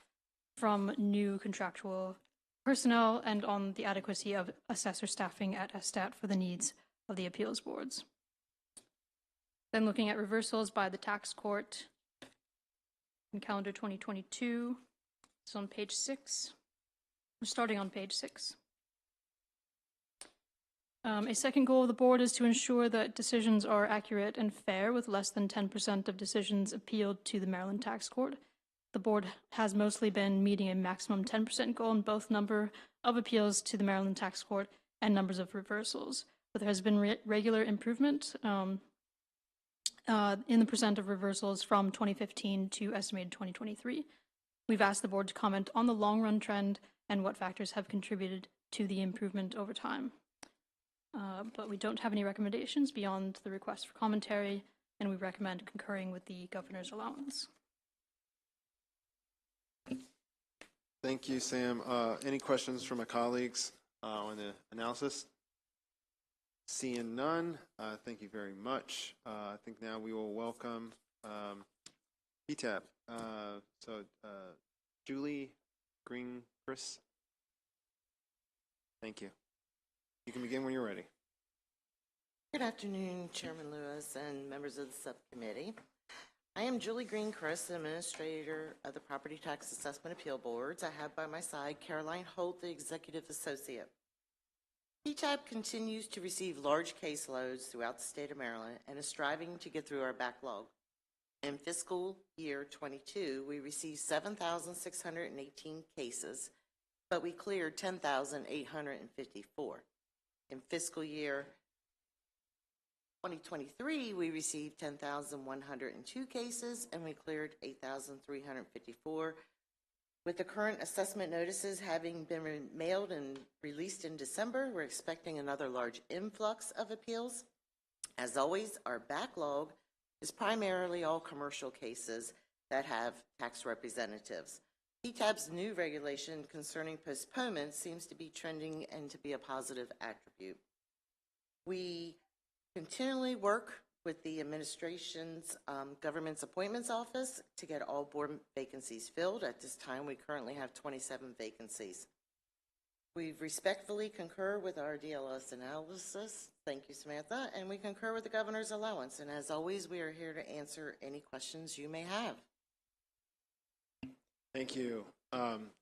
from new contractual personnel and on the adequacy of assessor staffing at SSTAT for the needs of the appeals boards. Then looking at reversals by the tax court in calendar 2022, it's on page 6. We're starting on page 6. A second goal of the board is to ensure that decisions are accurate and fair, with less than 10% of decisions appealed to the Maryland Tax Court. The board has mostly been meeting a maximum 10% goal in both number of appeals to the Maryland Tax Court and numbers of reversals. but there has been regular improvement in the percent of reversals from 2015 to estimated 2023. We've asked the board to comment on the long-run trend and what factors have contributed to the improvement over time. But we don't have any recommendations beyond the request for commentary, and we recommend concurring with the governor's allowance. Thank you, Sam. Any questions from my colleagues on the analysis? Seeing none, thank you very much. I think now we will welcome PTAB. Julie Green-Chris. Thank you. You can begin when you're ready. Good afternoon, Chairman Lewis and members of the subcommittee. I am Julie Green-Chris, Administrator of the Property Tax Assessment Appeal Boards. I have by my side Caroline Holt, the Executive Associate. PTAB continues to receive large caseloads throughout the state of Maryland and is striving to get through our backlog. In fiscal year 22, we received 7,618 cases, but we cleared 10,854. In fiscal year 2023, we received 10,102 cases and we cleared 8,354. With the current assessment notices having been mailed and released in December, we're expecting another large influx of appeals. As always, our backlog is primarily all commercial cases that have tax representatives. PTAB's new regulation concerning postponement seems to be trending and to be a positive attribute. We continually work with the administration's government's appointments office to get all board vacancies filled. At this time, we currently have 27 vacancies. We respectfully concur with our DLS analysis. Thank you, Samantha. And we concur with the governor's allowance. And as always, we are here to answer any questions you may have. Thank you.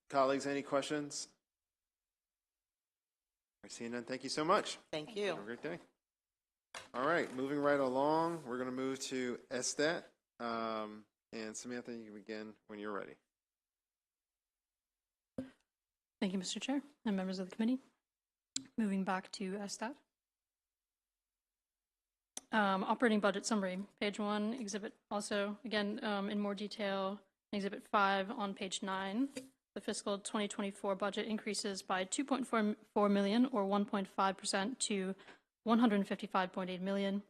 Colleagues, any questions? Seeing none, thank you so much. Thank you. Have a great day. All right, moving right along, we're going to move to SSTAT. And Samantha, you can begin when you're ready. Thank you, Mr. Chair and members of the committee. Moving back to SSTAT. Operating budget summary, page 1, exhibit also, again, in more detail, exhibit 5 on page 9. The fiscal 2024 budget increases by $2.4 million or 1.5% to $155.8 million.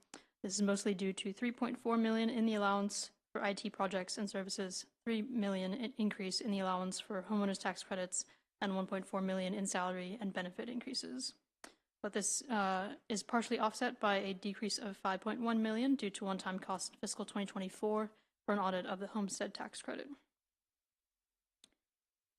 This is mostly due to $3.4 million in the allowance for IT projects and services, $3 million increase in the allowance for homeowners tax credits, and $1.4 million in salary and benefit increases. But this is partially offset by a decrease of $5.1 million due to one-time costs in fiscal 2024 for an audit of the homestead tax credit.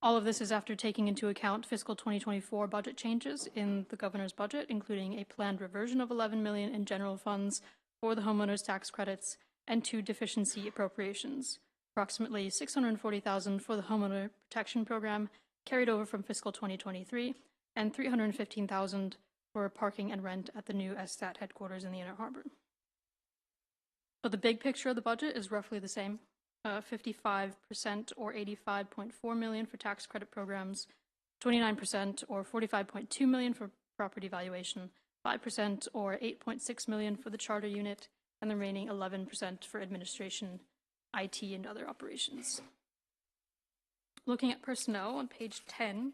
All of this is after taking into account fiscal 2024 budget changes in the governor's budget, including a planned reversion of $11 million in general funds for the homeowners tax credits and 2 deficiency appropriations, approximately $640,000 for the homeowner protection program carried over from fiscal 2023, and $315,000 for parking and rent at the new SSTAT headquarters in the Inner Harbor. But the big picture of the budget is roughly the same. 55% or $85.4 million for tax credit programs, 29% or $45.2 million for property valuation, 5% or $8.6 million for the charter unit, and the remaining 11% for administration, IT, and other operations. Looking at personnel on page 10,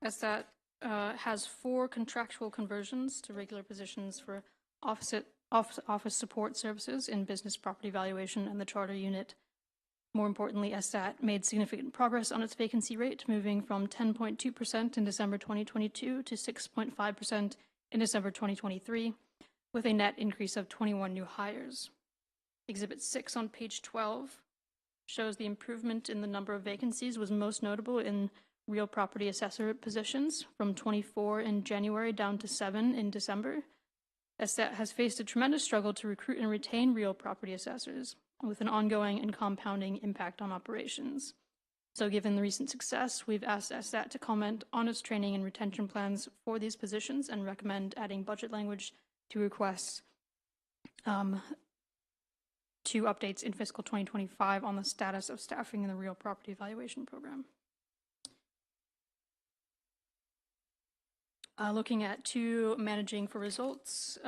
SSTAT has 4 contractual conversions to regular positions for office support services in business property valuation and the charter unit. More importantly, SSTAT made significant progress on its vacancy rate, moving from 10.2% in December 2022 to 6.5% in December 2023, with a net increase of 21 new hires. Exhibit 6 on page 12 shows the improvement in the number of vacancies was most notable in real property assessor positions, from 24 in January down to 7 in December. SSTAT has faced a tremendous struggle to recruit and retain real property assessors, with an ongoing and compounding impact on operations. So given the recent success, we've asked SSTAT to comment on its training and retention plans for these positions and recommend adding budget language to requests 2 updates in fiscal 2025 on the status of staffing in the real property evaluation program. Looking at two managing for results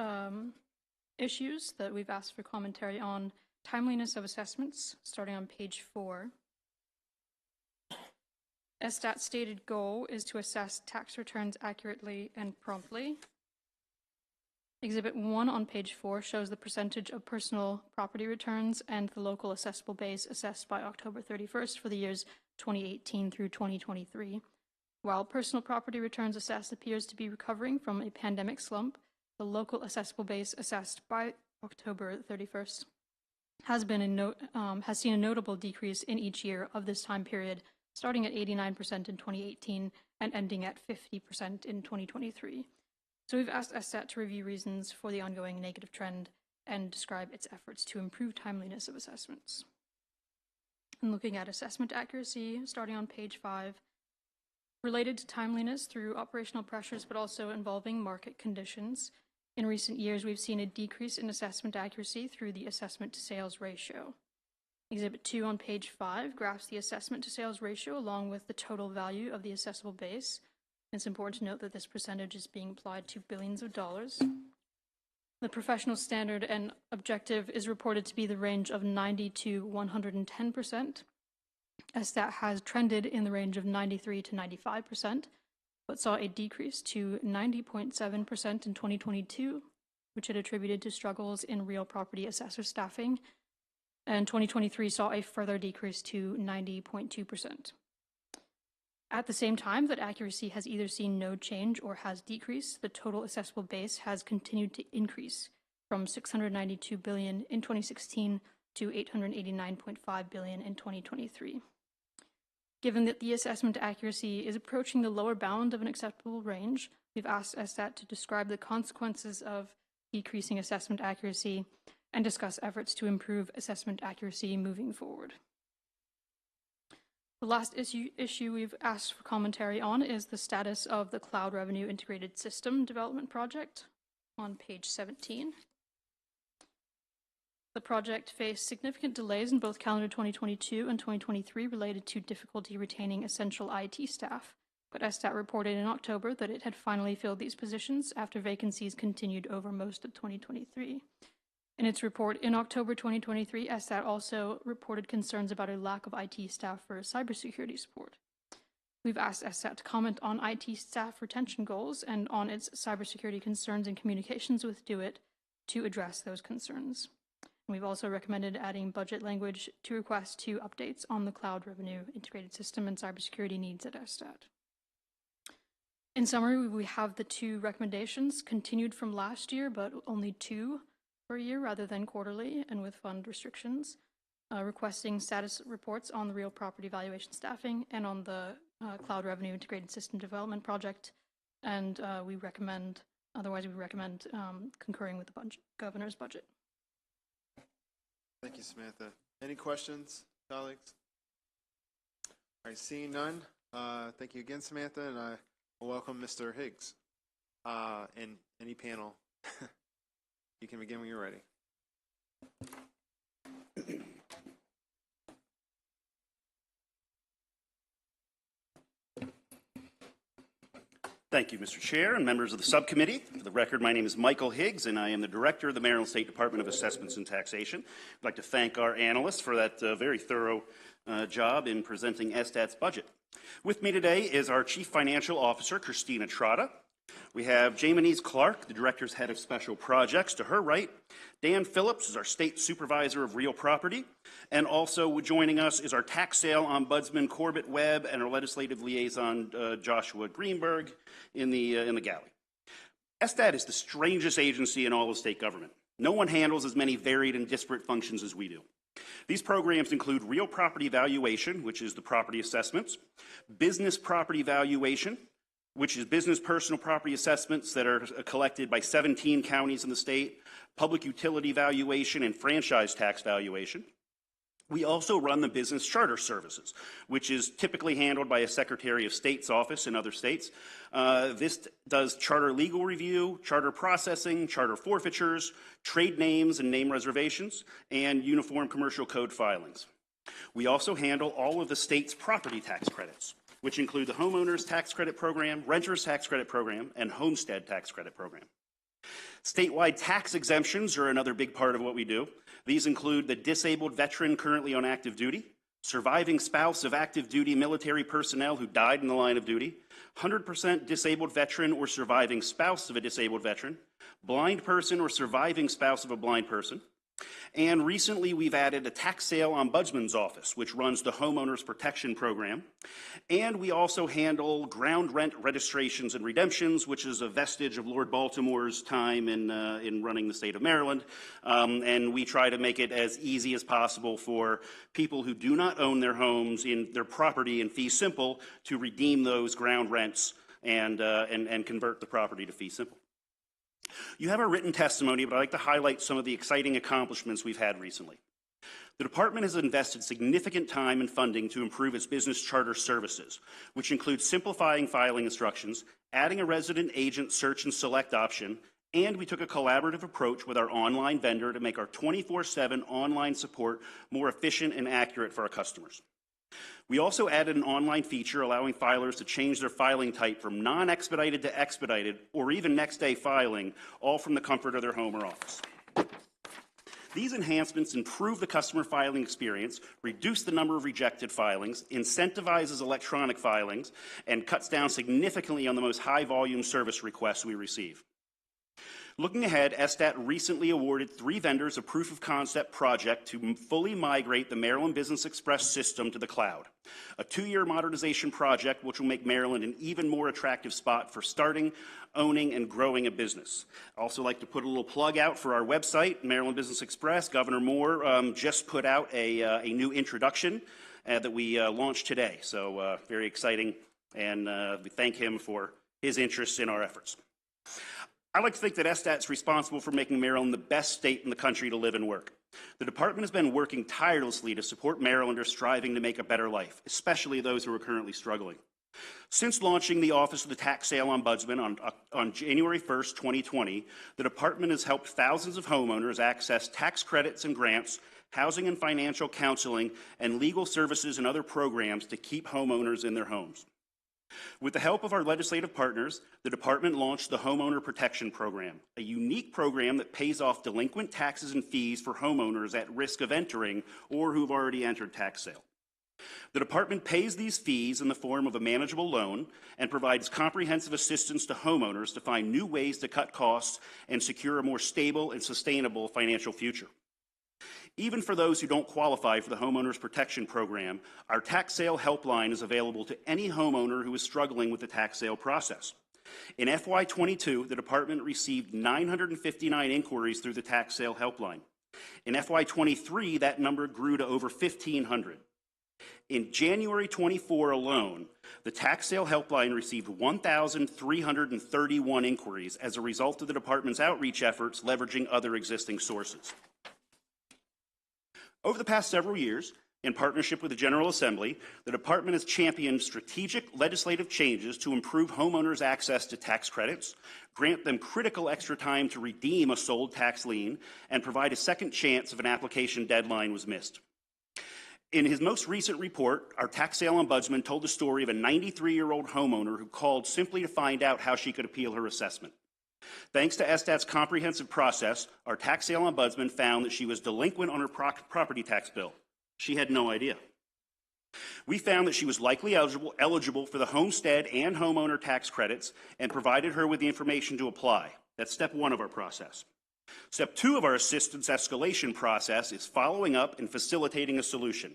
issues that we've asked for commentary on: timeliness of assessments, starting on page 4. SSTAT's stated goal is to assess tax returns accurately and promptly. Exhibit 1 on page 4 shows the percentage of personal property returns and the local assessable base assessed by October 31st for the years 2018 through 2023. While personal property returns assessed appears to be recovering from a pandemic slump, the local assessable base assessed by October 31st has seen a notable decrease in each year of this time period, starting at 89% in 2018 and ending at 50% in 2023. So we've asked SSTAT to review reasons for the ongoing negative trend and describe its efforts to improve timeliness of assessments. And looking at assessment accuracy, starting on page 5, related to timeliness through operational pressures, but also involving market conditions. In recent years, we've seen a decrease in assessment accuracy through the assessment to sales ratio. Exhibit 2 on page 5 graphs the assessment to sales ratio along with the total value of the assessable base. It's important to note that this percentage is being applied to billions of dollars. The professional standard and objective is reported to be the range of 90 to 110%. SSTAT has trended in the range of 93 to 95%, but saw a decrease to 90.7% in 2022, which it attributed to struggles in real property assessor staffing, and 2023 saw a further decrease to 90.2%. At the same time that accuracy has either seen no change or has decreased, the total assessable base has continued to increase from $692 billion in 2016 to $889.5 billion in 2023. Given that the assessment accuracy is approaching the lower bound of an acceptable range, we've asked SSTAT to describe the consequences of decreasing assessment accuracy and discuss efforts to improve assessment accuracy moving forward. The last issue we've asked for commentary on is the status of the Cloud Revenue Integrated System Development Project on page 17. The project faced significant delays in both calendar 2022 and 2023 related to difficulty retaining essential IT staff, but SSTAT reported in October that it had finally filled these positions after vacancies continued over most of 2023. In its report in October 2023, SSTAT also reported concerns about a lack of IT staff for cybersecurity support. We've asked SSTAT to comment on IT staff retention goals and on its cybersecurity concerns and communications with DoIT to address those concerns. And we've also recommended adding budget language to request 2 updates on the Cloud Revenue Integrated System and cybersecurity needs at SSTAT. In summary, we have the 2 recommendations continued from last year, but only 2 per year rather than quarterly and with fund restrictions, requesting status reports on the real property valuation staffing and on the Cloud Revenue Integrated System Development Project. And we recommend concurring with the governor's budget. Thank you, Samantha. Any questions, colleagues? All right, seeing none, thank you again, Samantha, and I welcome Mr. Higgs and any panel. You can begin when you're ready. Thank you, Mr. Chair and members of the subcommittee. For the record, my name is Michael Higgs, and I am the Director of the Maryland State Department of Assessments and Taxation. I'd like to thank our analysts for that very thorough job in presenting SSTAT's budget. With me today is our Chief Financial Officer, Christina Trotta. We have Jamonese Clark, the Director's Head of Special Projects, to her right. Dan Phillips is our State Supervisor of Real Property. And also joining us is our Tax Sale Ombudsman, Corbett Webb, and our Legislative Liaison, Joshua Greenberg, in the galley. SSTAT is the strangest agency in all of state government. No one handles as many varied and disparate functions as we do. These programs include real property valuation, which is the property assessments, business property valuation, which is business personal property assessments that are collected by 17 counties in the state, public utility valuation, and franchise tax valuation. We also run the business charter services, which is typically handled by a Secretary of State's office in other states. This does charter legal review, charter processing, charter forfeitures, trade names and name reservations, and uniform commercial code filings. We also handle all of the state's property tax credits. which include the Homeowners Tax Credit Program, Renters Tax Credit Program, and Homestead Tax Credit Program. Statewide tax exemptions are another big part of what we do. These include the disabled veteran currently on active duty, surviving spouse of active duty military personnel who died in the line of duty, 100% disabled veteran or surviving spouse of a disabled veteran, blind person or surviving spouse of a blind person. And recently we've added a tax sale ombudsman's office, which runs the Homeowners Protection Program. And we also handle ground rent registrations and redemptions, which is a vestige of Lord Baltimore's time in running the state of Maryland. And we try to make it as easy as possible for people who do not own their homes in their property in fee simple to redeem those ground rents and convert the property to fee simple. You have a written testimony, but I'd like to highlight some of the exciting accomplishments we've had recently. The department has invested significant time and funding to improve its business charter services, which include simplifying filing instructions, adding a resident agent search and select option, and we took a collaborative approach with our online vendor to make our 24/7 online support more efficient and accurate for our customers. We also added an online feature allowing filers to change their filing type from non-expedited to expedited or even next-day filing, all from the comfort of their home or office. These enhancements improve the customer filing experience, reduce the number of rejected filings, incentivizes electronic filings, and cuts down significantly on the most high-volume service requests we receive. Looking ahead, SDAT recently awarded 3 vendors a proof of concept project to fully migrate the Maryland Business Express system to the cloud, a 2-year modernization project which will make Maryland an even more attractive spot for starting, owning, and growing a business. I'd also like to put a little plug out for our website, Maryland Business Express. Governor Moore just put out a new introduction that we launched today, so very exciting, and we thank him for his interest in our efforts. I like to think that SDAT is responsible for making Maryland the best state in the country to live and work. The department has been working tirelessly to support Marylanders striving to make a better life, especially those who are currently struggling. Since launching the Office of the Tax Sale Ombudsman on January 1st, 2020, the department has helped thousands of homeowners access tax credits and grants, housing and financial counseling, and legal services and other programs to keep homeowners in their homes. With the help of our legislative partners, the department launched the Homeowner Protection Program, a unique program that pays off delinquent taxes and fees for homeowners at risk of entering or who've already entered tax sale. The department pays these fees in the form of a manageable loan and provides comprehensive assistance to homeowners to find new ways to cut costs and secure a more stable and sustainable financial future. Even for those who don't qualify for the Homeowners Protection Program, our tax sale helpline is available to any homeowner who is struggling with the tax sale process. In FY22, the department received 959 inquiries through the tax sale helpline. In FY23, that number grew to over 1,500. In January 24 alone, the tax sale helpline received 1,331 inquiries as a result of the department's outreach efforts leveraging other existing sources. Over the past several years, in partnership with the General Assembly, the department has championed strategic legislative changes to improve homeowners' access to tax credits, grant them critical extra time to redeem a sold tax lien, and provide a second chance if an application deadline was missed. In his most recent report, our tax sale ombudsman told the story of a 93-year-old homeowner who called simply to find out how she could appeal her assessment. Thanks to SDAT's comprehensive process, our tax sale ombudsman found that she was delinquent on her property tax bill. She had no idea. We found that she was likely eligible for the homestead and homeowner tax credits and provided her with the information to apply. That's step 1 of our process. Step 2 of our assistance escalation process is following up and facilitating a solution.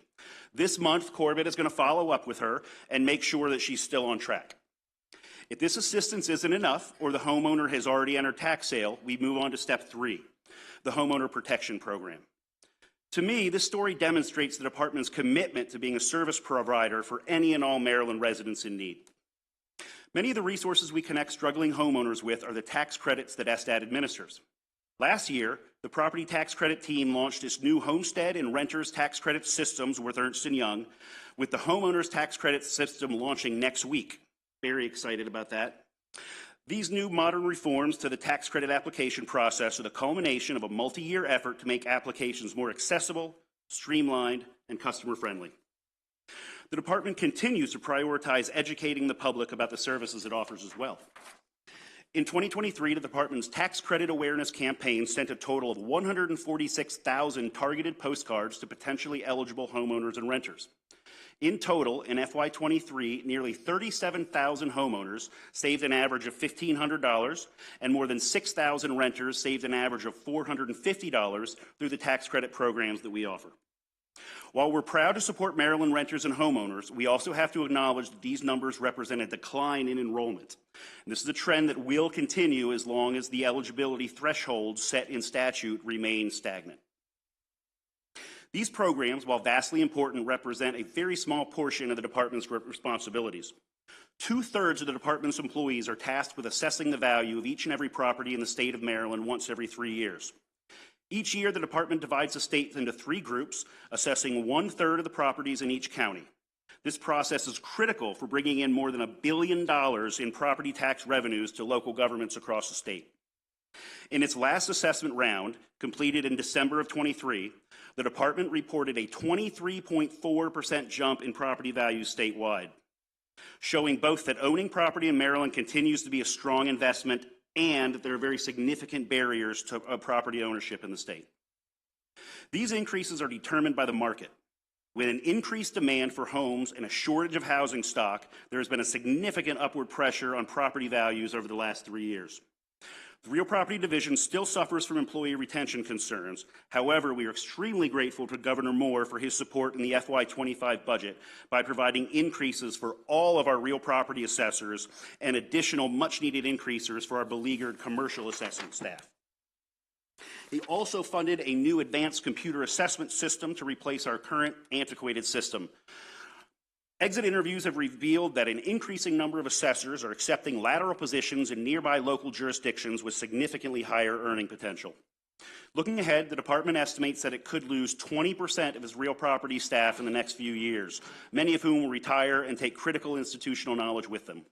This month, Corbett is going to follow up with her and make sure that she's still on track. If this assistance isn't enough, or the homeowner has already entered tax sale, we move on to step 3, the Homeowner Protection Program. To me, this story demonstrates the department's commitment to being a service provider for any and all Maryland residents in need. Many of the resources we connect struggling homeowners with are the tax credits that SDAT administers. Last year, the property tax credit team launched its new homestead and renters tax credit systems with Ernst & Young, with the homeowners tax credit system launching next week. Very excited about that. These new modern reforms to the tax credit application process are the culmination of a multi-year effort to make applications more accessible, streamlined, and customer-friendly. The department continues to prioritize educating the public about the services it offers as well. In 2023, the department's tax credit awareness campaign sent a total of 146,000 targeted postcards to potentially eligible homeowners and renters. In total, in FY23, nearly 37,000 homeowners saved an average of $1,500, and more than 6,000 renters saved an average of $450 through the tax credit programs that we offer. While we're proud to support Maryland renters and homeowners, we also have to acknowledge that these numbers represent a decline in enrollment. And this is a trend that will continue as long as the eligibility thresholds set in statute remain stagnant. These programs, while vastly important, represent a very small portion of the department's responsibilities. 2/3 of the department's employees are tasked with assessing the value of each and every property in the state of Maryland once every 3 years. Each year, the department divides the state into 3 groups, assessing 1/3 of the properties in each county. This process is critical for bringing in more than $1 billion in property tax revenues to local governments across the state. In its last assessment round, completed in December of 23, the department reported a 23.4% jump in property values statewide, showing both that owning property in Maryland continues to be a strong investment and that there are very significant barriers to property ownership in the state. These increases are determined by the market. With an increased demand for homes and a shortage of housing stock, there has been a significant upward pressure on property values over the last 3 years. The Real Property Division still suffers from employee retention concerns. However, we are extremely grateful to Governor Moore for his support in the FY25 budget by providing increases for all of our real property assessors and additional much-needed increases for our beleaguered commercial assessment staff. He also funded a new advanced computer assessment system to replace our current antiquated system. Exit interviews have revealed that an increasing number of assessors are accepting lateral positions in nearby local jurisdictions with significantly higher earning potential. Looking ahead, the department estimates that it could lose 20% of its real property staff in the next few years, many of whom will retire and take critical institutional knowledge with them.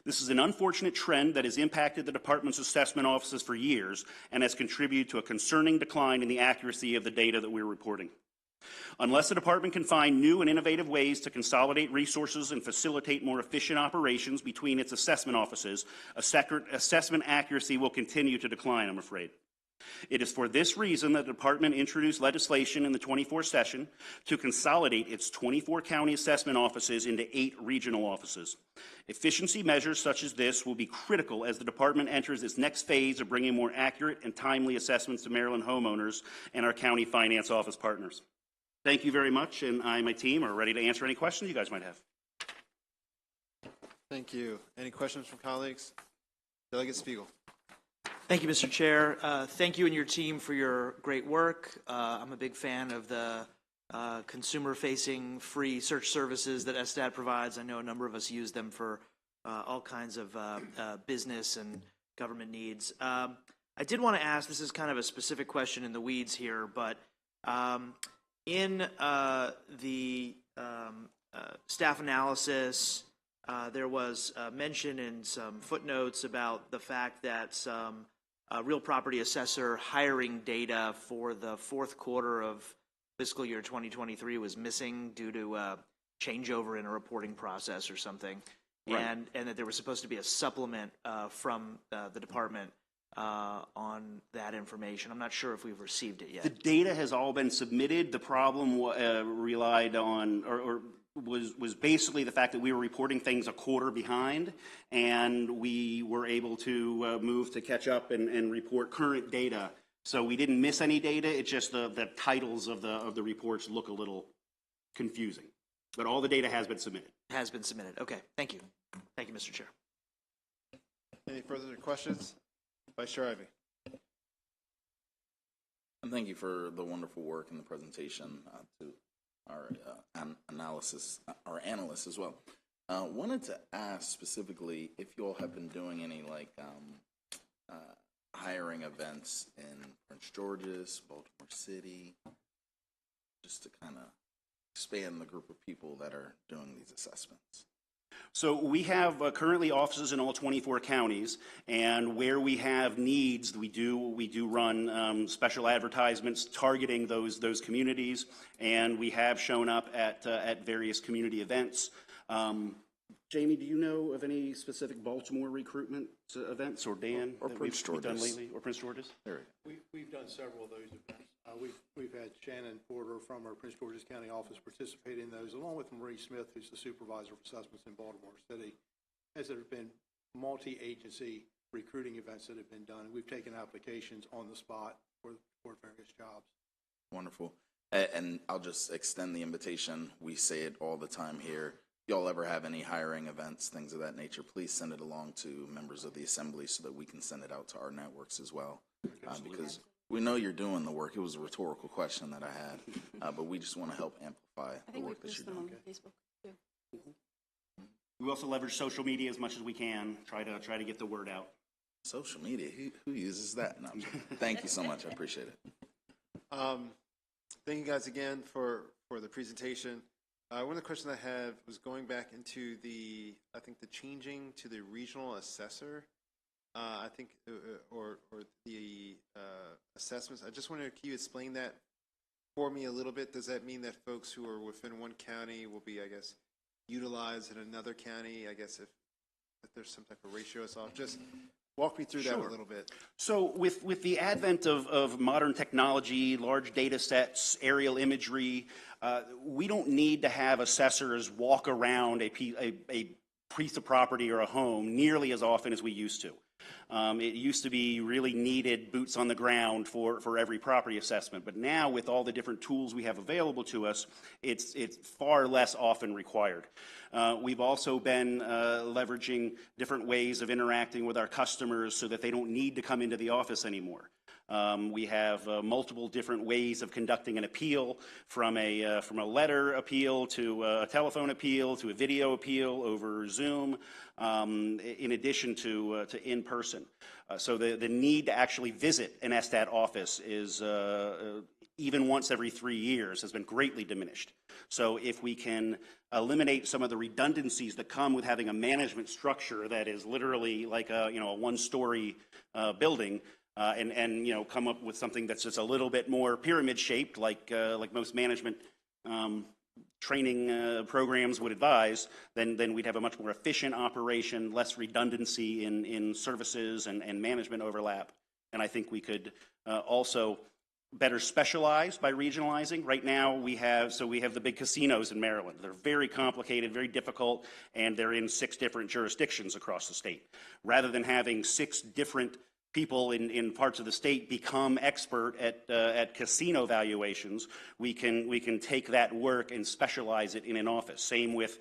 This is an unfortunate trend that has impacted the department's assessment offices for years and has contributed to a concerning decline in the accuracy of the data that we're reporting. Unless the department can find new and innovative ways to consolidate resources and facilitate more efficient operations between its assessment offices, assessment accuracy will continue to decline, I'm afraid. It is for this reason that the department introduced legislation in the 24 session to consolidate its 24 county assessment offices into 8 regional offices. Efficiency measures such as this will be critical as the department enters its next phase of bringing more accurate and timely assessments to Maryland homeowners and our county finance office partners. Thank you very much, and I and my team are ready to answer any questions you guys might have. Thank you. Any questions from colleagues? Delegate Spiegel. Thank you, Mr. Chair. Thank you and your team for your great work. I'm a big fan of the consumer-facing free search services that SDAT provides. I know a number of us use them for all kinds of business and government needs. I did want to ask, this is kind of a specific question in the weeds here, but in the staff analysis, there was mention in some footnotes about the fact that some real property assessor hiring data for the fourth quarter of fiscal year 2023 was missing due to a changeover in a reporting process or something, right. and that there was supposed to be a supplement from the department on that information. I'm not sure if we've received it yet. The data has all been submitted. The problem relied on, or was basically the fact that we were reporting things a quarter behind, and we were able to move to catch up and report current data. So we didn't miss any data. It's just the titles of the reports look a little confusing. But all the data has been submitted. Has been submitted. Okay. Thank you. Thank you, Mr. Chair. Any further questions? Vice Chair Ivey. And thank you for the wonderful work in the presentation to our our analysts as well. Wanted to ask specifically if you all have been doing any hiring events in Prince George's, Baltimore City, just to kind of expand the group of people that are doing these assessments. So we have currently offices in all 24 counties, and where we have needs, we do run special advertisements targeting those communities, and we have shown up at various community events. Jamie, do you know of any specific Baltimore recruitment events, or Dan, or that Prince we've done George's lately, or Prince George's? We've done several of those events. We've had Shannon Porter from our Prince George's County office participate in those, along with Marie Smith, who's the supervisor of assessments in Baltimore City. As there have been multi-agency recruiting events that have been done, we've taken applications on the spot for various jobs. Wonderful. And I'll just extend the invitation. We say it all the time here. If y'all ever have any hiring events, things of that nature, please send it along to members of the assembly so that we can send it out to our networks as well. Because we know you're doing the work. It was a rhetorical question that I had, but we just want to help amplify the work that you're doing. Facebook too. We also leverage social media as much as we can, try to get the word out. Social media, who uses that? No, thank you so much. I appreciate it. Thank you guys again for the presentation. One of the questions I have was going back into the changing to the regional assessor. Or the assessments. I just wondered, can you explain that for me a little bit? Does that mean that folks who are within one county will be, I guess, utilized in another county? I guess if there's some type of ratio is off. Just walk me through that a little bit. So with the advent of modern technology, large data sets, aerial imagery, we don't need to have assessors walk around a piece of property or a home nearly as often as we used to. It used to be really needed boots on the ground for every property assessment, but now with all the different tools we have available to us, it's far less often required. We've also been leveraging different ways of interacting with our customers so that they don't need to come into the office anymore. We have multiple different ways of conducting an appeal, from a letter appeal to a telephone appeal to a video appeal over Zoom, in addition to in person. So the need to actually visit an SDAT office is even once every 3 years has been greatly diminished. So if we can eliminate some of the redundancies that come with having a management structure that is literally like a one-story building. And come up with something that's just a little bit more pyramid shaped, like most management training programs would advise, then we'd have a much more efficient operation, less redundancy in services and management overlap. And I think we could also better specialize by regionalizing. Right now we have the big casinos in Maryland. They're very complicated, very difficult, and they're in 6 different jurisdictions across the state. Rather than having 6 different people in parts of the state become expert at casino valuations, we can take that work and specialize it in an office. Same with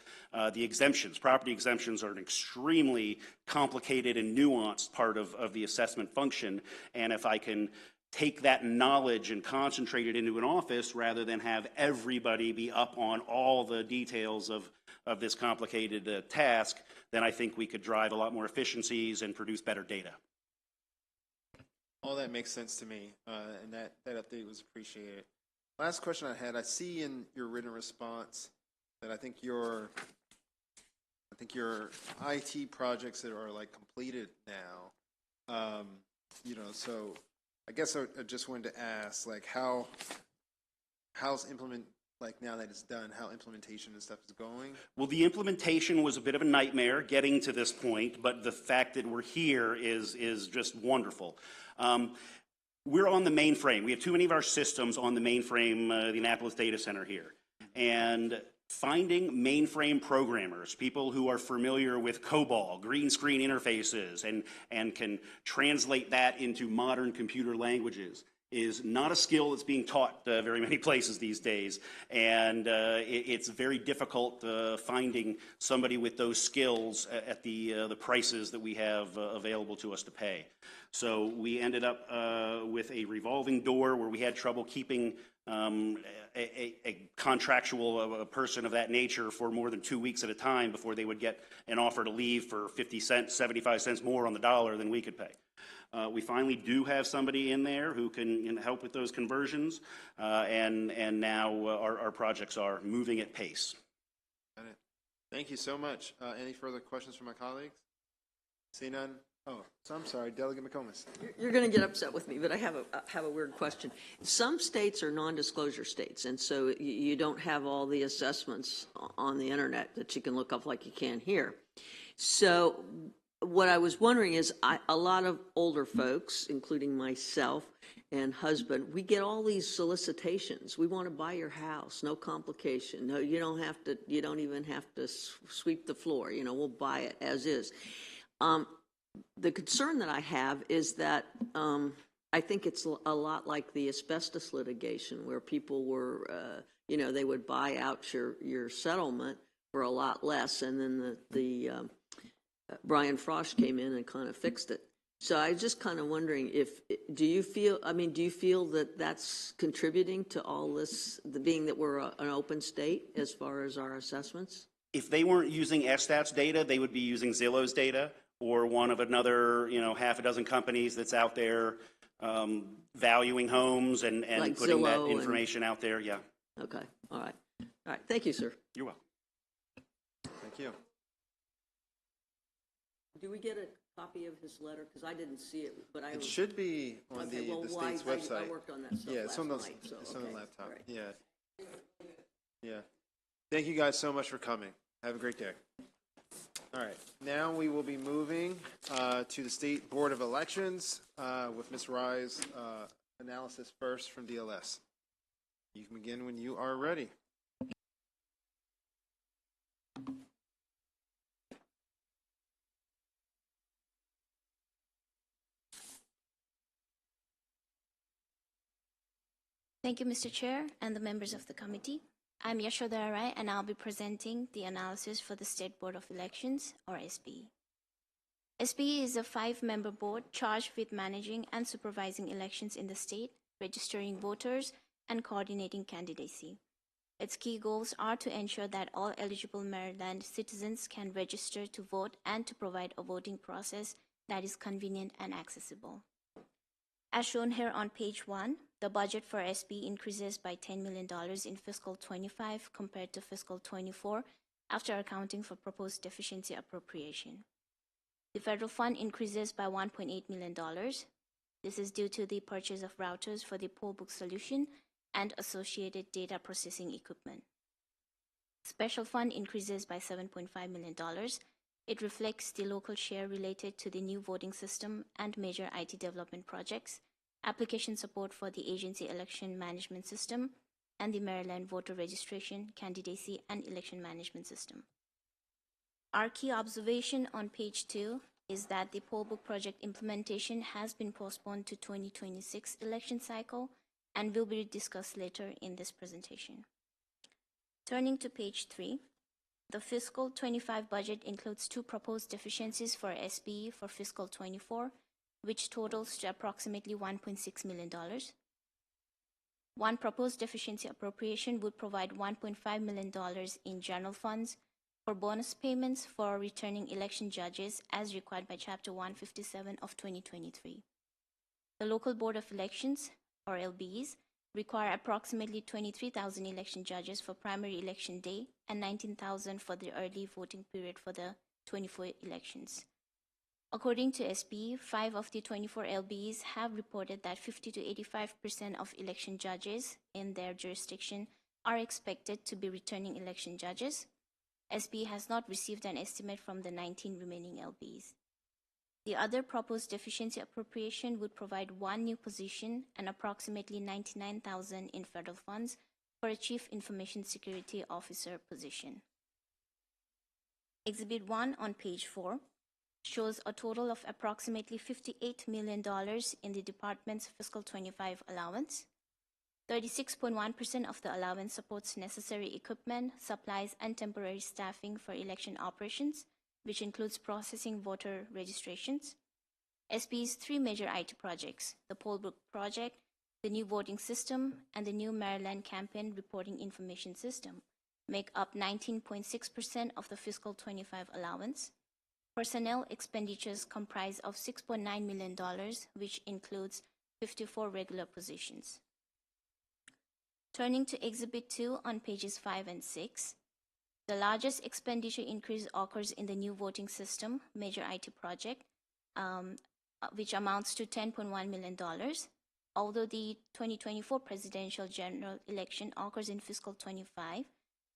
the exemptions. Property exemptions are an extremely complicated and nuanced part of the assessment function, and if I can take that knowledge and concentrate it into an office rather than have everybody be up on all the details of this complicated task, then I think we could drive a lot more efficiencies and produce better data. All that makes sense to me, and that update was appreciated. Last question I had, I see in your written response that I think your IT projects that are like completed now, so I guess I just wanted to ask, like, how's now that it's done, how implementation and stuff is going? Well, the implementation was a bit of a nightmare getting to this point, but the fact that we're here is just wonderful. We're on the mainframe. We have too many of our systems on the mainframe, the Annapolis data center here. And finding mainframe programmers, people who are familiar with COBOL, green screen interfaces, and can translate that into modern computer languages, is not a skill that's being taught very many places these days, and it's very difficult finding somebody with those skills at the prices that we have available to us to pay. So we ended up with a revolving door where we had trouble keeping a contractual person of that nature for more than 2 weeks at a time before they would get an offer to leave for 50 cents, 75 cents more on the dollar than we could pay. We finally do have somebody in there who can help with those conversions, and now our projects are moving at pace. Got it. Thank you so much. Any further questions from my colleagues? See none? Oh, so I'm sorry, Delegate McComas. You're going to get upset with me, but I have a weird question. Some states are non-disclosure states, and so you don't have all the assessments on the internet that you can look up like you can here. So what I was wondering is, a lot of older folks, including myself and husband, we get all these solicitations. We want to buy your house, no complication. No, you don't even have to sweep the floor. You know, we'll buy it as is. The concern that I have is that I think it's a lot like the asbestos litigation, where people were, they would buy out your settlement for a lot less, and then the Brian Frost came in and kind of fixed it. So I was just kind of wondering do you feel that that's contributing to all this, being that we're an open state as far as our assessments? If they weren't using SSTAT's data, they would be using Zillow's data, or one of another, half a dozen companies that's out there valuing homes and like putting Zillow that information out there. Yeah. Okay. All right. Thank you, sir. You're welcome. Thank you. Do we get a copy of his letter? Because I didn't see it, but It should be on Okay, the well, state's website. I worked on that stuff Yeah, it's on last night, so, it's on the okay, laptop. all right. Yeah. Yeah. Thank you guys so much for coming. Have a great day. All right. Now we will be moving to the State Board of Elections with Ms. Rye's analysis first from DLS. You can begin when you are ready. Thank you, Mr. Chair and the members of the committee. I'm Yashodhara Rai, and I'll be presenting the analysis for the State Board of Elections, or SBE. SBE is a 5-member board charged with managing and supervising elections in the state, registering voters, and coordinating candidacy. Its key goals are to ensure that all eligible Maryland citizens can register to vote and to provide a voting process that is convenient and accessible. As shown here on page 1, the budget for SB increases by $10 million in fiscal 25 compared to fiscal 24 after accounting for proposed deficiency appropriation. The federal fund increases by $1.8 million. This is due to the purchase of routers for the poll book solution and associated data processing equipment. Special fund increases by $7.5 million. It reflects the local share related to the new voting system and major IT development projects, application support for the agency election management system, and the Maryland voter registration, candidacy, and election management system. Our key observation on page 2 is that the poll book project implementation has been postponed to 2026 election cycle and will be discussed later in this presentation. Turning to page 3, the fiscal 25 budget includes 2 proposed deficiencies for SBE for fiscal 24, which totals to approximately $1.6 million. One proposed deficiency appropriation would provide $1.5 million in general funds for bonus payments for returning election judges as required by Chapter 157 of 2023. The Local Board of Elections, or LBEs, require approximately 23,000 election judges for primary election day and 19,000 for the early voting period for the 24 elections. According to SB, 5 of the 24 LBEs have reported that 50 to 85% of election judges in their jurisdiction are expected to be returning election judges. SB has not received an estimate from the 19 remaining LBEs. The other proposed deficiency appropriation would provide 1 new position and approximately $99,000 in federal funds for a Chief Information Security Officer position. Exhibit 1 on page 4 shows a total of approximately $58 million in the department's fiscal 25 allowance. 36.1% of the allowance supports necessary equipment, supplies, and temporary staffing for election operations, which includes processing voter registrations. SB's 3 major IT projects, the poll book project, the new voting system, and the new Maryland campaign reporting information system, make up 19.6% of the fiscal 25 allowance. Personnel expenditures comprise of $6.9 million, which includes 54 regular positions. Turning to Exhibit 2 on pages 5 and 6, The largest expenditure increase occurs in the new voting system, major IT project, which amounts to $10.1 million. Although the 2024 presidential general election occurs in fiscal 25,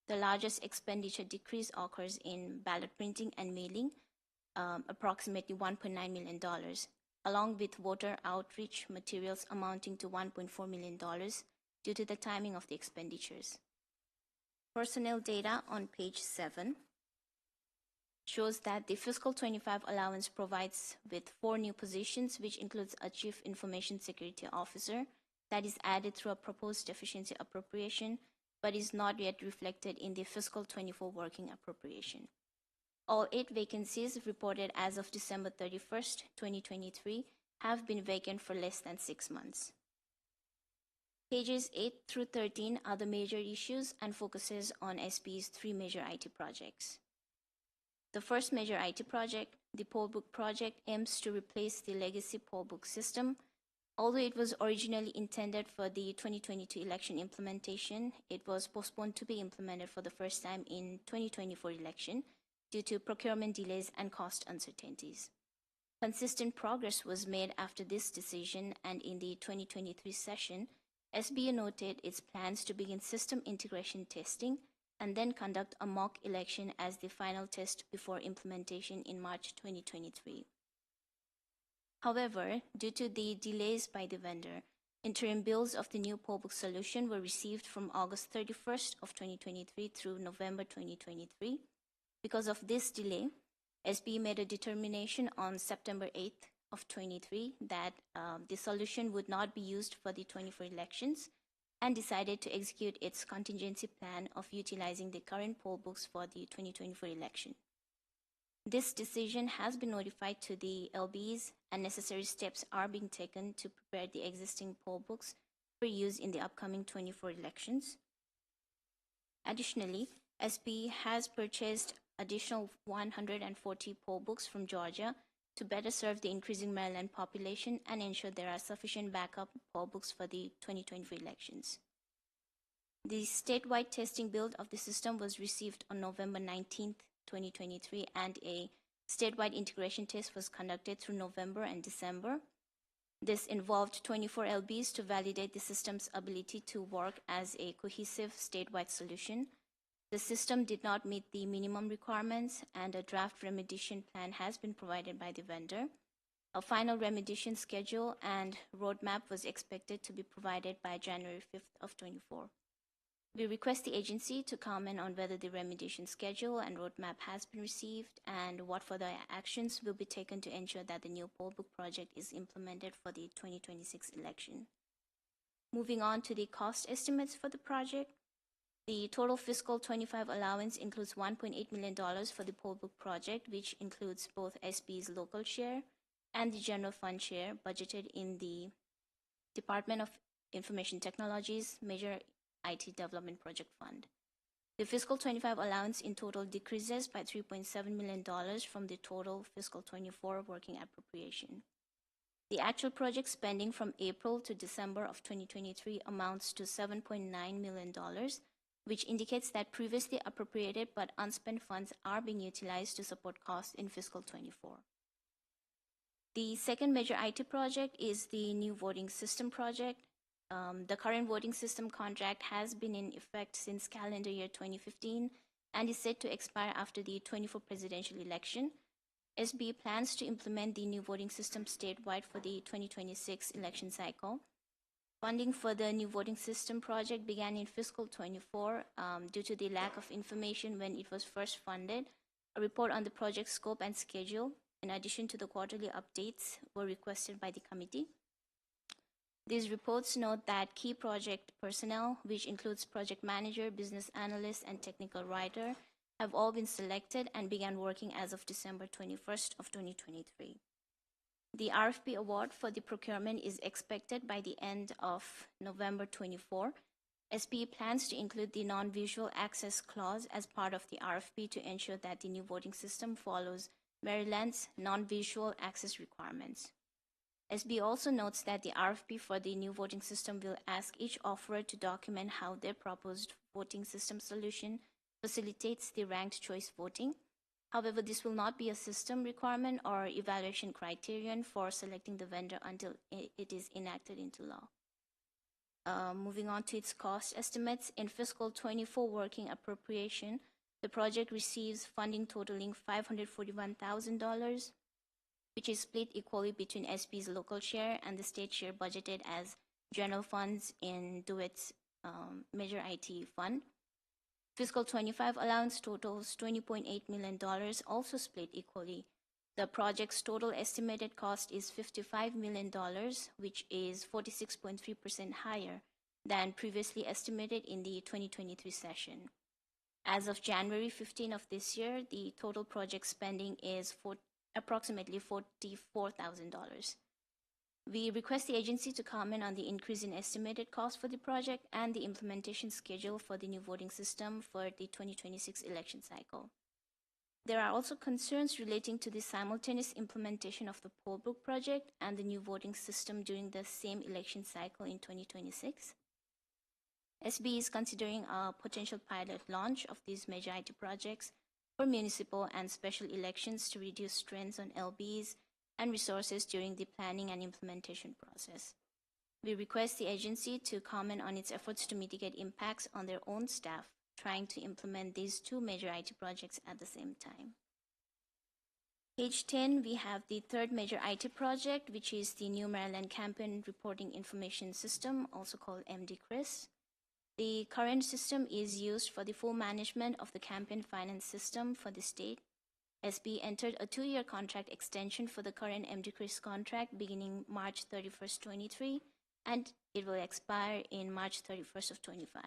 the largest expenditure decrease occurs in ballot printing and mailing, approximately $1.9 million, along with voter outreach materials amounting to $1.4 million due to the timing of the expenditures. Personnel data on page 7 shows that the fiscal 25 allowance provides with 4 new positions, which includes a Chief Information Security Officer that is added through a proposed deficiency appropriation, but is not yet reflected in the fiscal 24 working appropriation. All 8 vacancies reported as of December 31st, 2023 have been vacant for less than 6 months. Pages 8 through 13 are the major issues and focuses on SB's 3 major IT projects. The first major IT project, the poll book project, aims to replace the legacy poll book system. Although it was originally intended for the 2022 election implementation, it was postponed to be implemented for the first time in 2024 election due to procurement delays and cost uncertainties. Consistent progress was made after this decision, and in the 2023 session, SB noted its plans to begin system integration testing and then conduct a mock election as the final test before implementation in March 2023. However, due to the delays by the vendor, interim bills of the new poll book solution were received from August 31st of 2023 through November 2023. Because of this delay, SB made a determination on September 8th of 23 that the solution would not be used for the 24 elections, and decided to execute its contingency plan of utilizing the current poll books for the 2024 election. This decision has been notified to the LBs, and necessary steps are being taken to prepare the existing poll books for use in the upcoming 24 elections. Additionally, SB has purchased additional 140 poll books from Georgia to better serve the increasing Maryland population and ensure there are sufficient backup poll books for the 2024 elections. The statewide testing build of the system was received on November 19th, 2023, and a statewide integration test was conducted through November and December. This involved 24 LBs to validate the system's ability to work as a cohesive statewide solution. The system did not meet the minimum requirements, and a draft remediation plan has been provided by the vendor. A final remediation schedule and roadmap was expected to be provided by January 5th of 24. We request the agency to comment on whether the remediation schedule and roadmap has been received and what further actions will be taken to ensure that the new poll book project is implemented for the 2026 election. Moving on to the cost estimates for the project. The total fiscal 25 allowance includes $1.8 million for the poll book project, which includes both SB's local share and the general fund share budgeted in the Department of Information Technology's Major IT Development Project Fund. The fiscal 25 allowance in total decreases by $3.7 million from the total fiscal 24 working appropriation. The actual project spending from April to December of 2023 amounts to $7.9 million, which indicates that previously appropriated but unspent funds are being utilized to support costs in fiscal 24. The second major IT project is the new voting system project. The current voting system contract has been in effect since calendar year 2015 and is set to expire after the 24 presidential election. SB plans to implement the new voting system statewide for the 2026 election cycle. Funding for the new voting system project began in fiscal 24 due to the lack of information when it was first funded. A report on the project scope and schedule, in addition to the quarterly updates, were requested by the committee. These reports note that key project personnel, which includes project manager, business analyst, and technical writer, have all been selected and began working as of December 21st of 2023. The RFP award for the procurement is expected by the end of November 24. SB plans to include the non-visual access clause as part of the RFP to ensure that the new voting system follows Maryland's non-visual access requirements. SB also notes that the RFP for the new voting system will ask each offerer to document how their proposed voting system solution facilitates the ranked choice voting. However, this will not be a system requirement or evaluation criterion for selecting the vendor until it is enacted into law. Moving on to its cost estimates, in fiscal 24 working appropriation, the project receives funding totaling $541,000, which is split equally between SB's local share and the state share budgeted as general funds in DeWitt's major IT fund. Fiscal 25 allowance totals $20.8 million, also split equally. The project's total estimated cost is $55 million, which is 46.3% higher than previously estimated in the 2023 session. As of January 15 of this year, the total project spending is approximately $44,000. We request the agency to comment on the increase in estimated cost for the project and the implementation schedule for the new voting system for the 2026 election cycle. There are also concerns relating to the simultaneous implementation of the poll book project and the new voting system during the same election cycle in 2026. SB is considering a potential pilot launch of these major IT projects for municipal and special elections to reduce strains on LBs and resources during the planning and implementation process. We request the agency to comment on its efforts to mitigate impacts on their own staff trying to implement these two major IT projects at the same time. Page 10, we have the third major IT project, which is the New Maryland Campaign Reporting Information System, also called MDCRIS. The current system is used for the full management of the campaign finance system for the state. SB entered a 2-year contract extension for the current MDCRIS contract beginning March 31st, 23, and it will expire in March 31st of 25.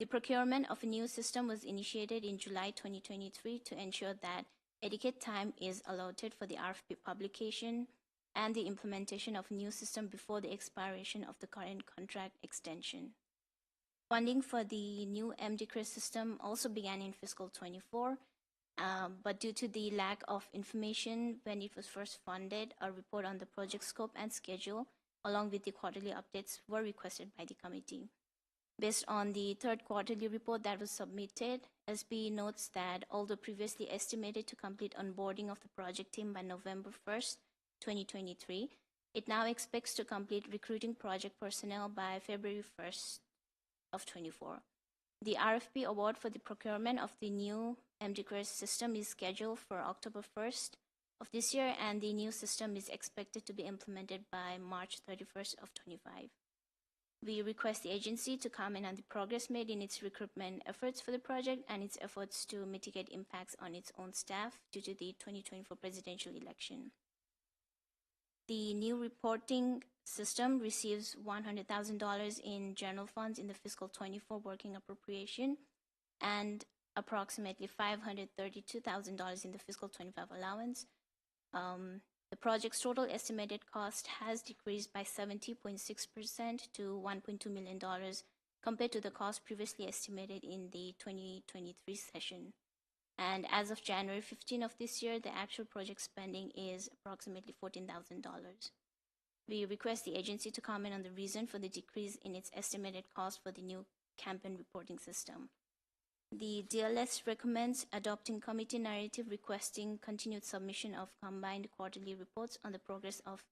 The procurement of a new system was initiated in July 2023 to ensure that adequate time is allotted for the RFP publication and the implementation of a new system before the expiration of the current contract extension. Funding for the new MDCRIS system also began in fiscal 24, but due to the lack of information when it was first funded, a report on the project scope and schedule, along with the quarterly updates, were requested by the committee. Based on the third quarterly report that was submitted, SB notes that although previously estimated to complete onboarding of the project team by November 1st, 2023, it now expects to complete recruiting project personnel by February 1st of 24. The RFP award for the procurement of the new MDCRIS system is scheduled for October 1st of this year, and the new system is expected to be implemented by March 31st of 25. We request the agency to comment on the progress made in its recruitment efforts for the project and its efforts to mitigate impacts on its own staff due to the 2024 presidential election. The new reporting system receives $100,000 in general funds in the fiscal 24 working appropriation and approximately $532,000 in the fiscal 25 allowance. The project's total estimated cost has decreased by 70.6% to $1.2 million compared to the cost previously estimated in the 2023 session. And as of January 15 of this year, the actual project spending is approximately $14,000. We request the agency to comment on the reason for the decrease in its estimated cost for the new campaign reporting system. The DLS recommends adopting committee narrative requesting continued submission of combined quarterly reports on the progress of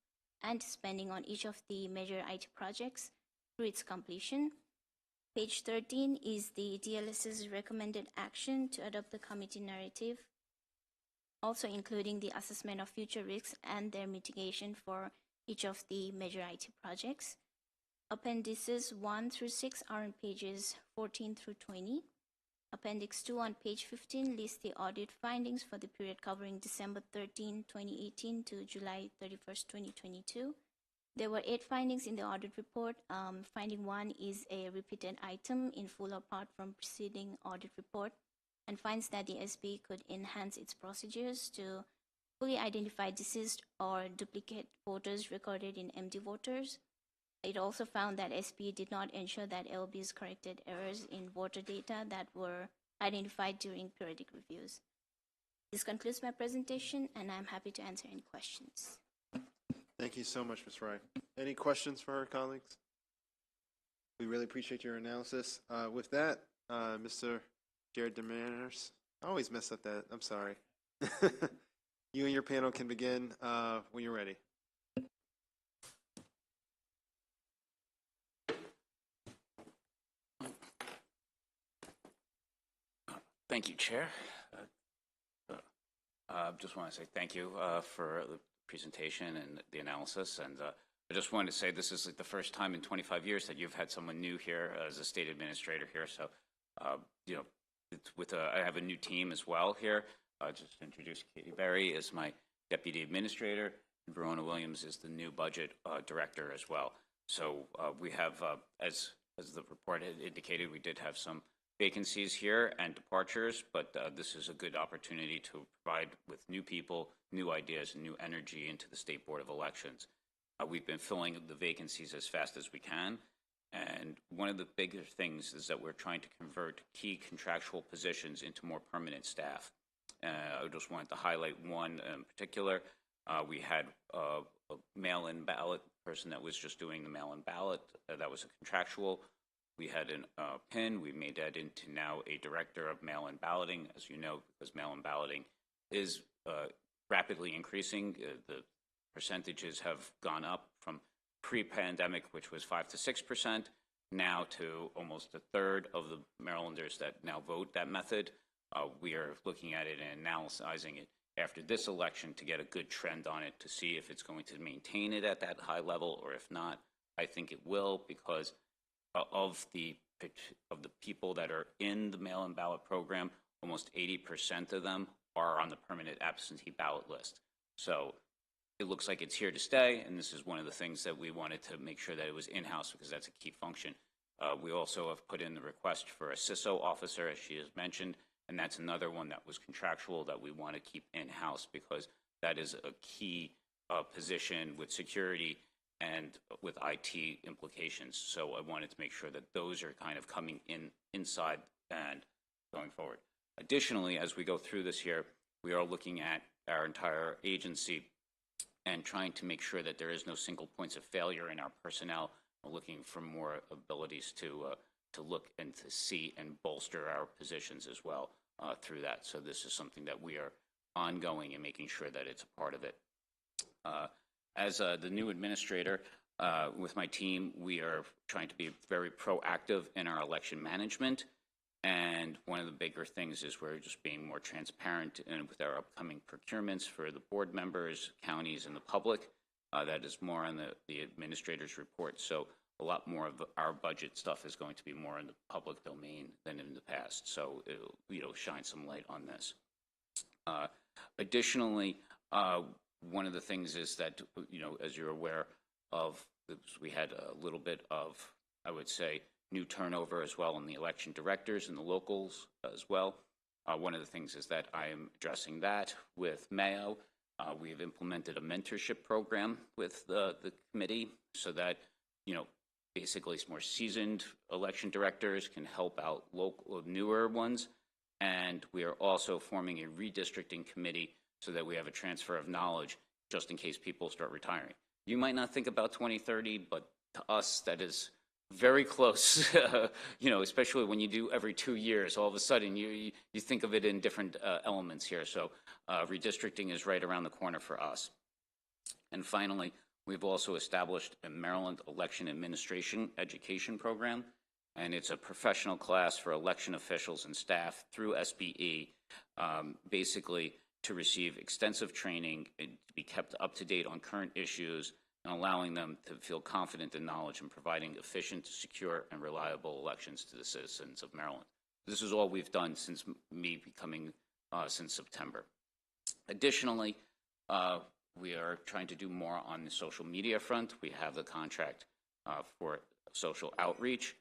and spending on each of the major IT projects through its completion. Page 13 is the DLS's recommended action to adopt the committee narrative, also including the assessment of future risks and their mitigation for each of the major IT projects. Appendices 1 through 6 are on pages 14 through 20. Appendix 2 on page 15 lists the audit findings for the period covering December 13, 2018 to July 31st, 2022. There were 8 findings in the audit report. Finding 1 is a repeated item in full or part from preceding audit report and finds that the SB could enhance its procedures to fully identify deceased or duplicate voters recorded in MD voters. It also found that SB did not ensure that LBs corrected errors in voter data that were identified during periodic reviews. This concludes my presentation, and I'm happy to answer any questions. Thank you so much, Ms. Wright. Any questions for our colleagues? We really appreciate your analysis. With that, Mr. Jared Demanners. I always mess up that. I'm sorry. You and your panel can begin when you're ready. Thank you, Chair. Just want to say thank you for the presentation and the analysis. And I just wanted to say this is like the first time in 25 years that you've had someone new here as a state administrator here. So, you know, it's I have a new team as well here. Just to introduce Katie Berry as my deputy administrator, and Verona Williams is the new budget director as well. So we have, as the report had indicated, we did have some vacancies here and departures, but this is a good opportunity to provide with new people, new ideas, and new energy into the State Board of Elections. We've been filling the vacancies as fast as we can, and one of the bigger things is that we're trying to convert key contractual positions into more permanent staff. I just wanted to highlight one in particular. We had a mail-in ballot person that was just doing the mail-in ballot. That was a contractual. We had a PIN. We made that into now a director of mail-in balloting, as you know, because mail-in balloting is rapidly increasing. The percentages have gone up from pre-pandemic, which was 5 to 6%, now to almost a third of the Marylanders that now vote that method. We are looking at it and analyzing it after this election to get a good trend on it to see if it's going to maintain it at that high level, or if not. I think it will, because of the people that are in the mail-in ballot program, almost 80% of them are on the permanent absentee ballot list. So it looks like it's here to stay, and this is one of the things that we wanted to make sure that it was in-house, because that's a key function. We also have put in the request for a CISO officer, as she has mentioned, and that's another one that was contractual that we want to keep in-house, because that is a key position with security and with IT implications. So I wanted to make sure that those are kind of coming inside and going forward. Additionally, as we go through this year, we are looking at our entire agency and trying to make sure that there is no single points of failure in our personnel. We're looking for more abilities to look and to see and bolster our positions as well through that. So this is something that we are ongoing and making sure that it's a part of it. As the new administrator, with my team, we are trying to be very proactive in our election management. And one of the bigger things is we're just being more transparent with our upcoming procurements for the board members, counties, and the public. That is more on the administrator's report. So a lot more of our budget stuff is going to be more in the public domain than in the past. So it'll shine some light on this. Additionally, one of the things is that, as you're aware of, we had a little bit of, I would say, new turnover as well in the election directors and the locals as well. One of the things is that I am addressing that with Mayo. We have implemented a mentorship program with the committee so that, basically more seasoned election directors can help out local newer ones. And we are also forming a redistricting committee so that we have a transfer of knowledge just in case people start retiring. You might not think about 2030, but to us, that is very close, especially when you do every 2 years. All of a sudden, you think of it in different elements here. So redistricting is right around the corner for us. And finally, we've also established a Maryland Election Administration Education Program, and it's a professional class for election officials and staff through SBE, basically to receive extensive training and to be kept up to date on current issues, and allowing them to feel confident in knowledge and providing efficient, secure, and reliable elections to the citizens of Maryland. This is all we've done since me becoming, since September. Additionally, we are trying to do more on the social media front. We have the contract for social outreach,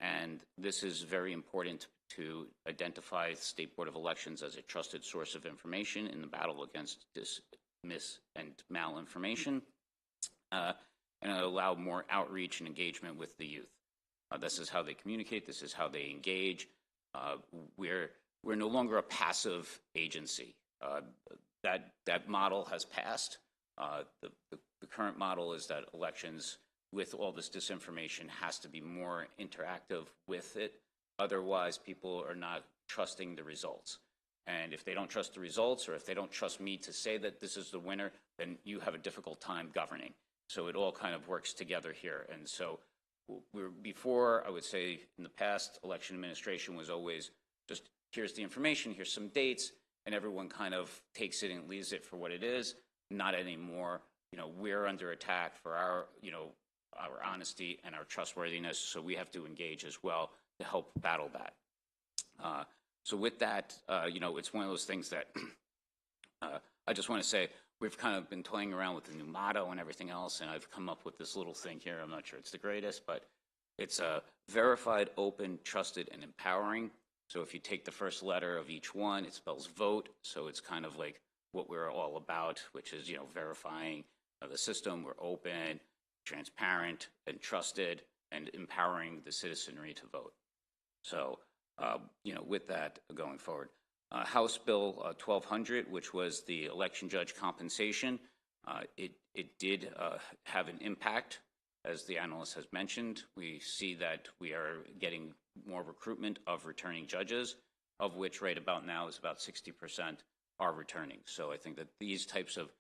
and this is very important to identify the State Board of Elections as a trusted source of information in the battle against mis and malinformation. And allow more outreach and engagement with the youth. This is how they communicate. This is how they engage. We're no longer a passive agency. That model has passed. The current model is that elections, with all this disinformation, has to be more interactive with it. Otherwise, people are not trusting the results. And if they don't trust the results, or if they don't trust me to say that this is the winner, then you have a difficult time governing. So it all kind of works together here. And so before, I would say in the past, election administration was always just, here's the information, here's some dates, and everyone kind of takes it and leaves it for what it is. Not anymore. We're under attack for our, our honesty and our trustworthiness, so we have to engage as well to help battle that. So with that, it's one of those things that I just want to say, we've kind of been toying around with the new motto and everything else, and I've come up with this little thing here. I'm not sure it's the greatest, but it's verified, open, trusted, and empowering. So if you take the first letter of each one, it spells vote. So it's kind of like what we're all about, which is, verifying the system. We're open, transparent, and trusted, and empowering the citizenry to vote. So, with that going forward. House Bill 1200, which was the election judge compensation, it did have an impact, as the analyst has mentioned. We see that we are getting more recruitment of returning judges, of which right about now is about 60% are returning. So I think that these types of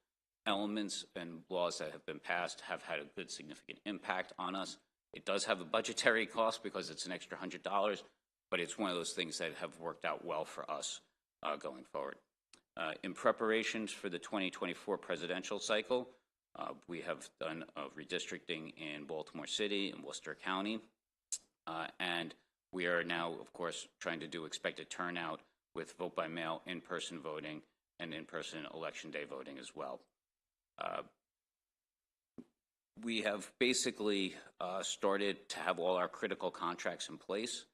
elements and laws that have been passed have had a good significant impact on us. It does have a budgetary cost because it's an extra $100, but it's one of those things that have worked out well for us going forward. In preparations for the 2024 presidential cycle, we have done redistricting in Baltimore City and Worcester County, and we are now, of course, trying to do expected turnout with vote by mail, in-person voting, and in-person election day voting as well. We have basically started to have all our critical contracts in place.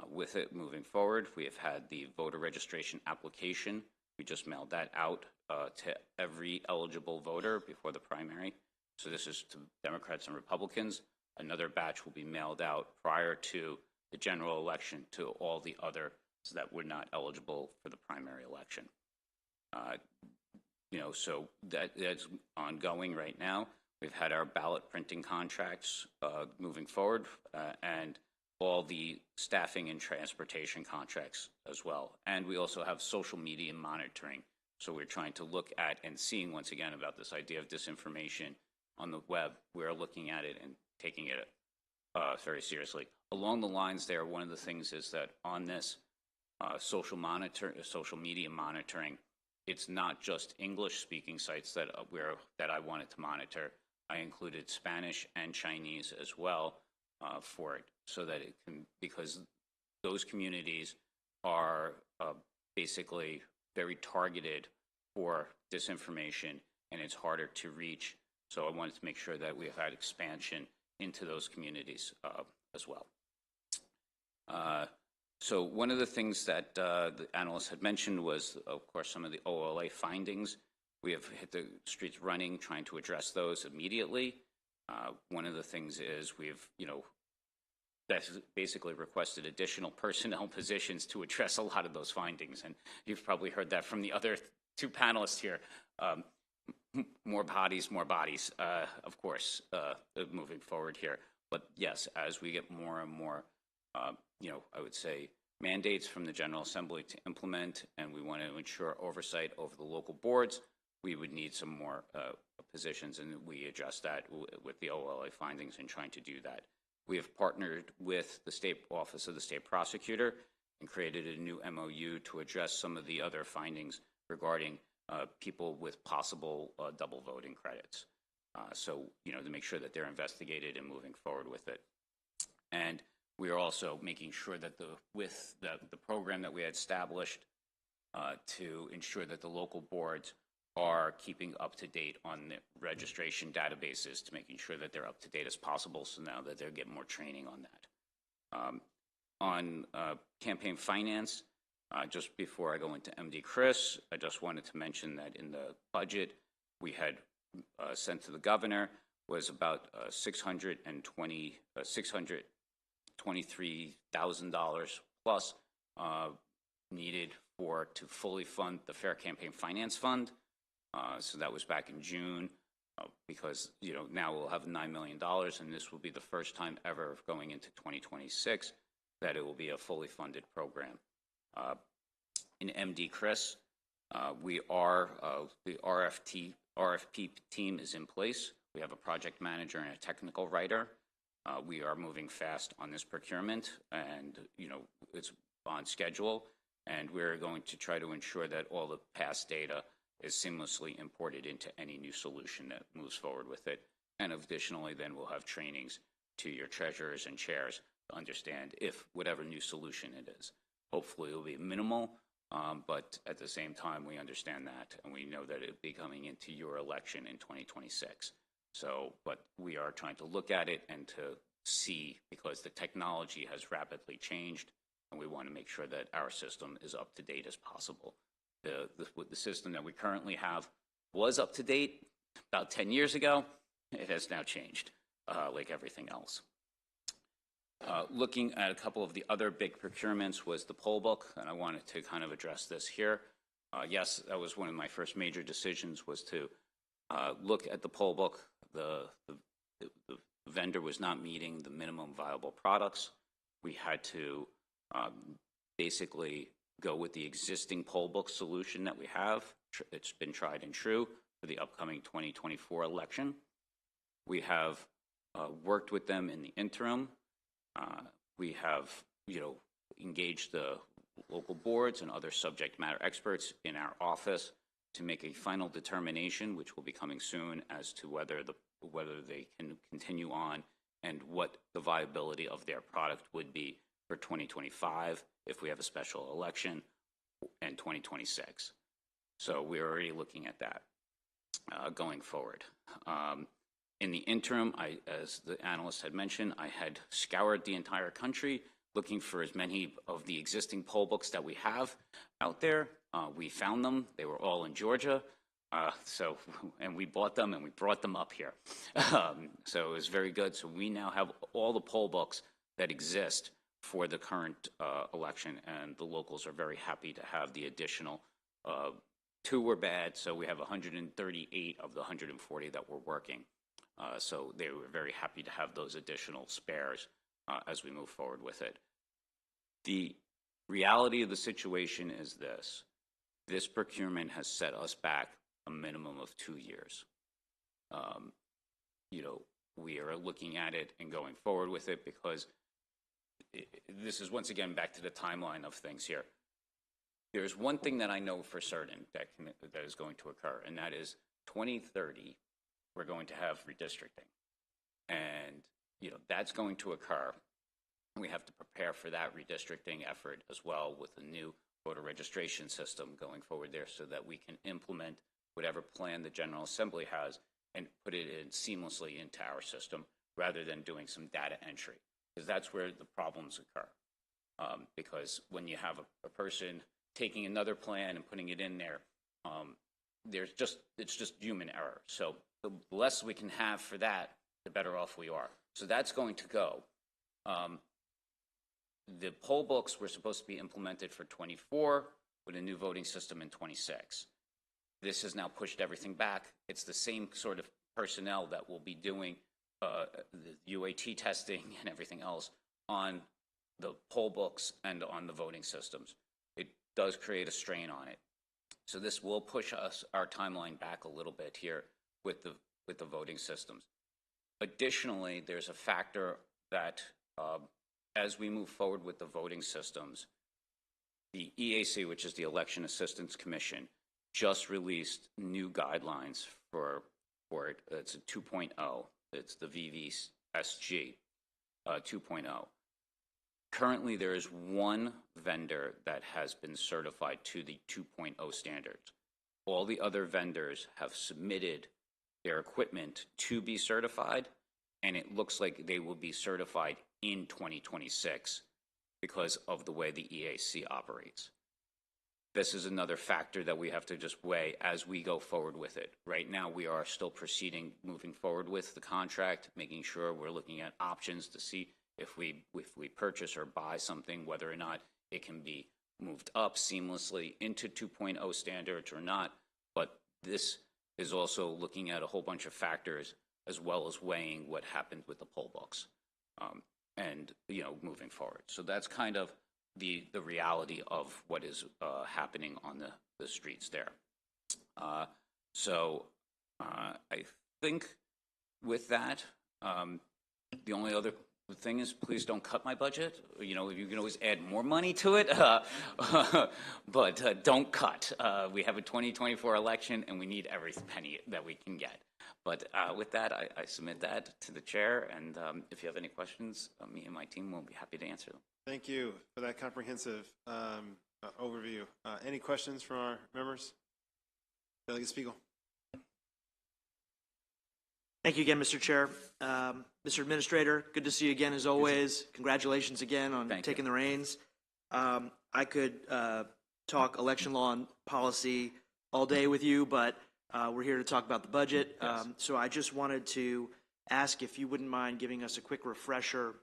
With it moving forward, we have had the voter registration application. We just mailed that out to every eligible voter before the primary. So this is to Democrats and Republicans. Another batch will be mailed out prior to the general election to all the others that were not eligible for the primary election. So that's ongoing right now. We've had our ballot printing contracts moving forward, and all the staffing and transportation contracts as well. And we also have social media monitoring. So we're trying to look at and seeing once again about this idea of disinformation on the web. We're looking at it and taking it very seriously. Along the lines there, one of the things is that on this social media monitoring, it's not just English-speaking sites that I wanted to monitor. I included Spanish and Chinese as well for it, so that it can, because those communities are basically very targeted for disinformation, and it's harder to reach. So I wanted to make sure that we have had expansion into those communities as well. So one of the things that the analyst had mentioned was, of course, some of the OLA findings. We have hit the streets running, trying to address those immediately. One of the things is we've, basically requested additional personnel positions to address a lot of those findings. And you've probably heard that from the other two panelists here. More bodies, of course, moving forward here. But yes, as we get more and more, I would say, mandates from the General Assembly to implement, and we want to ensure oversight over the local boards, we would need some more positions, and we address that with the OLA findings in trying to do that. We have partnered with the State Office of the State Prosecutor and created a new MOU to address some of the other findings regarding people with possible double voting credits. So, to make sure that they're investigated and moving forward with it. And we are also making sure that with the program that we had established to ensure that the local boards are keeping up to date on the registration databases, to making sure that they're up to date as possible, so now that they're getting more training on that. On campaign finance, just before I go into MD Chris, I just wanted to mention that in the budget we had sent to the governor was about $623,000 plus needed to fully fund the Fair Campaign Finance Fund. So that was back in June, because now we'll have $9 million, and this will be the first time ever going into 2026 that it will be a fully funded program. In MD Chris, the RFP team is in place. We have a project manager and a technical writer. We are moving fast on this procurement, and it's on schedule, and we're going to try to ensure that all the past data is seamlessly imported into any new solution that moves forward with it. And additionally, then we'll have trainings to your treasurers and chairs to understand if whatever new solution it is. Hopefully it will be minimal, but at the same time, we understand that, and we know that it will be coming into your election in 2026. So, but we are trying to look at it and to see, because the technology has rapidly changed, and we want to make sure that our system is up to date as possible. The system that we currently have was up to date about 10 years ago. It has now changed, like everything else. Looking at a couple of the other big procurements was the poll book, and I wanted to kind of address this here. Yes, that was one of my first major decisions, was to look at the poll book. The vendor was not meeting the minimum viable products. We had to basically go with the existing poll book solution that we have. It's been tried and true for the upcoming 2024 election. We have worked with them in the interim. We have, engaged the local boards and other subject matter experts in our office to make a final determination, which will be coming soon, as to whether they can continue on and what the viability of their product would be for 2025 if we have a special election, and 2026. So we're already looking at that going forward. In the interim, as the analyst had mentioned, I had scoured the entire country looking for as many of the existing poll books that we have out there. We found them. They were all in Georgia. And we bought them and we brought them up here. So it was very good. So we now have all the poll books that exist for the current election, and the locals are very happy to have the additional. 2 were bad, so we have 138 of the 140 that were working. So they were very happy to have those additional spares as we move forward with it. The reality of the situation is this. This procurement has set us back a minimum of 2 years. We are looking at it and going forward with it, because this is once again back to the timeline of things here. There's one thing that I know for certain that is going to occur, and that is 2030, we're going to have redistricting. And, that's going to occur. We have to prepare for that redistricting effort as well, with the new voter registration system going forward there, so that we can implement whatever plan the General Assembly has and put it in seamlessly into our system, rather than doing some data entry, because that's where the problems occur. Because when you have a person taking another plan and putting it in there, it's just human error. So the less we can have for that, the better off we are. So that's going to go. The poll books were supposed to be implemented for 24 with a new voting system in 26. This has now pushed everything back. It's the same sort of personnel that will be doing the UAT testing and everything else on the poll books and on the voting systems. It does create a strain on it. So this will push our timeline back a little bit here with the voting systems. Additionally, there's a factor that as we move forward with the voting systems, the EAC, which is the Election Assistance Commission, just released new guidelines for it. It's a 2.0. It's the VVSG 2.0. Currently, there is one vendor that has been certified to the 2.0 standards. All the other vendors have submitted their equipment to be certified, and it looks like they will be certified in 2026 because of the way the EAC operates. This is another factor that we have to just weigh as we go forward with it. Right now, we are still proceeding, moving forward with the contract, making sure we're looking at options to see if we purchase or buy something, whether or not it can be moved up seamlessly into 2.0 standards or not. But this is also looking at a whole bunch of factors, as well as weighing what happened with the poll books. and moving forward. So that's kind of the reality of what is happening on the streets there. So I think with that, the only other thing is, please don't cut my budget. You can always add more money to it, but don't cut. We have a 2024 election, and we need every penny that we can get. But with that, I submit that to the chair, and if you have any questions, me and my team will be happy to answer them. Thank you for that comprehensive overview. Any questions from our members? Delegate Spiegel. Thank you again, Mr. Chair. Mr. Administrator, good to see you again as always. Congratulations again on taking the reins. I could talk election law and policy all day with you, but we're here to talk about the budget. Yes. So I just wanted to ask if you wouldn't mind giving us a quick refresher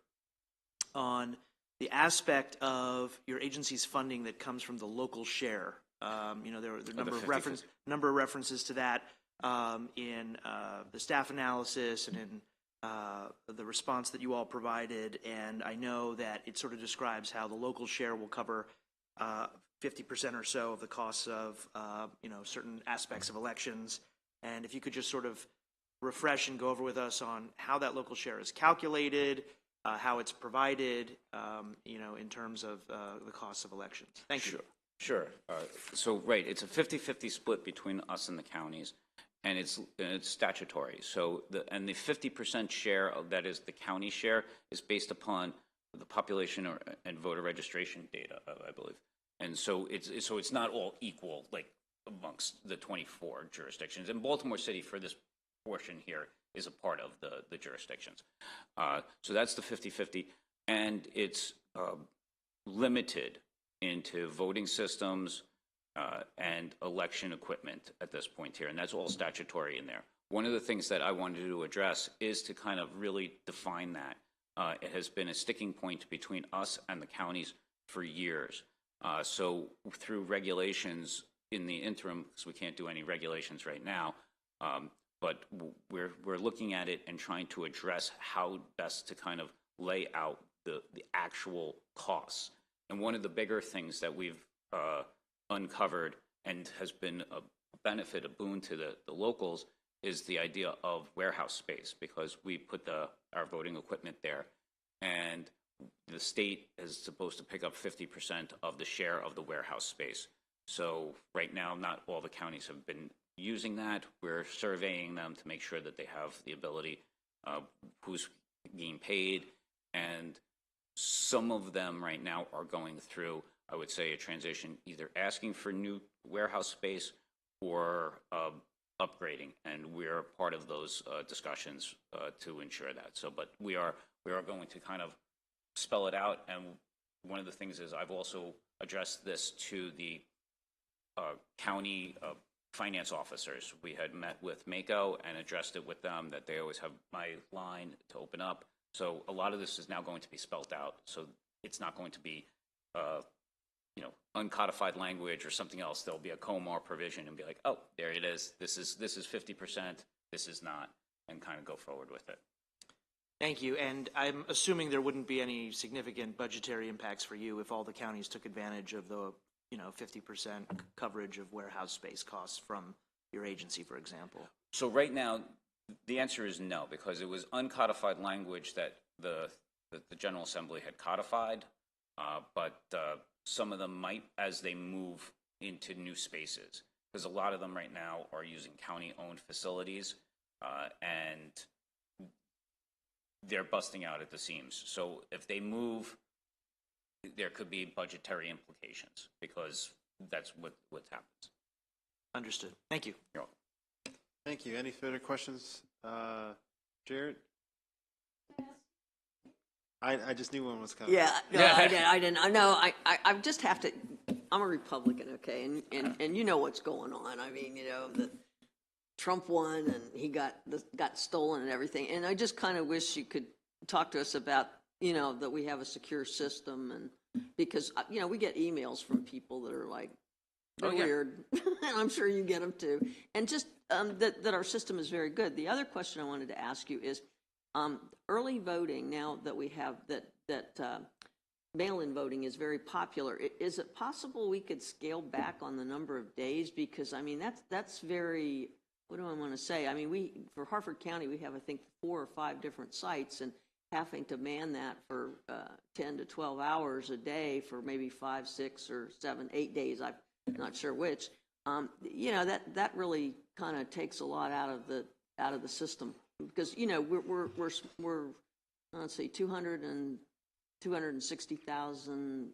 on the aspect of your agency's funding that comes from the local share. There are a number of references to that in the staff analysis and in the response that you all provided, and I know that it sort of describes how the local share will cover 50% or so of the costs of certain aspects of elections. And if you could just sort of refresh and go over with us on how that local share is calculated, how it's provided, in terms of the costs of elections. Thank you. Sure. So, right, it's a 50-50 split between us and the counties, and it's statutory. So, the 50% share that is the county share is based upon the population and voter registration data, I believe. And so it's not all equal, like amongst the 24 jurisdictions. And Baltimore City, for this portion here, is a part of the jurisdictions. So that's the 50-50, and it's limited into voting systems and election equipment at this point here, and that's all statutory in there. One of the things that I wanted to address is to kind of really define that. It has been a sticking point between us and the counties for years. So through regulations in the interim, because we can't do any regulations right now, but we're looking at it and trying to address how best to kind of lay out the actual costs. And one of the bigger things that we've uncovered and has been a benefit, a boon to the locals, is the idea of warehouse space, because we put our voting equipment there, and the state is supposed to pick up 50% of the share of the warehouse space. So right now, not all the counties have been using that. We're surveying them to make sure that they have the ability, who's being paid, and some of them right now are going through, I would say, a transition, either asking for new warehouse space or upgrading, and we're part of those discussions to ensure that. So, but we are going to kind of spell it out, and one of the things is I've also addressed this to the county finance officers. We had met with Mako and addressed it with them, that they always have my line to open up. So a lot of this is now going to be spelled out. So it's not going to be, uncodified language or something else. There'll be a COMAR provision and be like, oh, there it is. This is 50%. This is not, and kind of go forward with it. Thank you. And I'm assuming there wouldn't be any significant budgetary impacts for you if all the counties took advantage of the 50% coverage of warehouse space costs from your agency, for example. So right now, the answer is no, because it was uncodified language that the General Assembly had codified, but some of them might as they move into new spaces, because a lot of them right now are using county-owned facilities, and they're busting out at the seams. So if they move, there could be budgetary implications, because that's what happens. Understood. Thank you. You're welcome. Thank you. Any further questions? Jared? I just knew one was coming. Yeah, no, I didn't. I know. I just have to. I'm a Republican, okay, and you know what's going on. I mean, the Trump won and he got stolen and everything. And I just kind of wish you could talk to us about that we have a secure system, and because we get emails from people that are like, they're weird, and I'm sure you get them too, and just that our system is very good. The other question I wanted to ask you is, Early voting, now that we have that mail-in voting is very popular, is it possible we could scale back on the number of days? Because, I mean, that's very, what do I want to say? I mean, for Harford County, we have, I think, 4 or 5 different sites, and having to man that for 10 to 12 hours a day for maybe 5, 6, or 7, 8 days, I'm not sure which, you know, that really kind of takes a lot out of the system. Because, you know, we're let's see, 260,000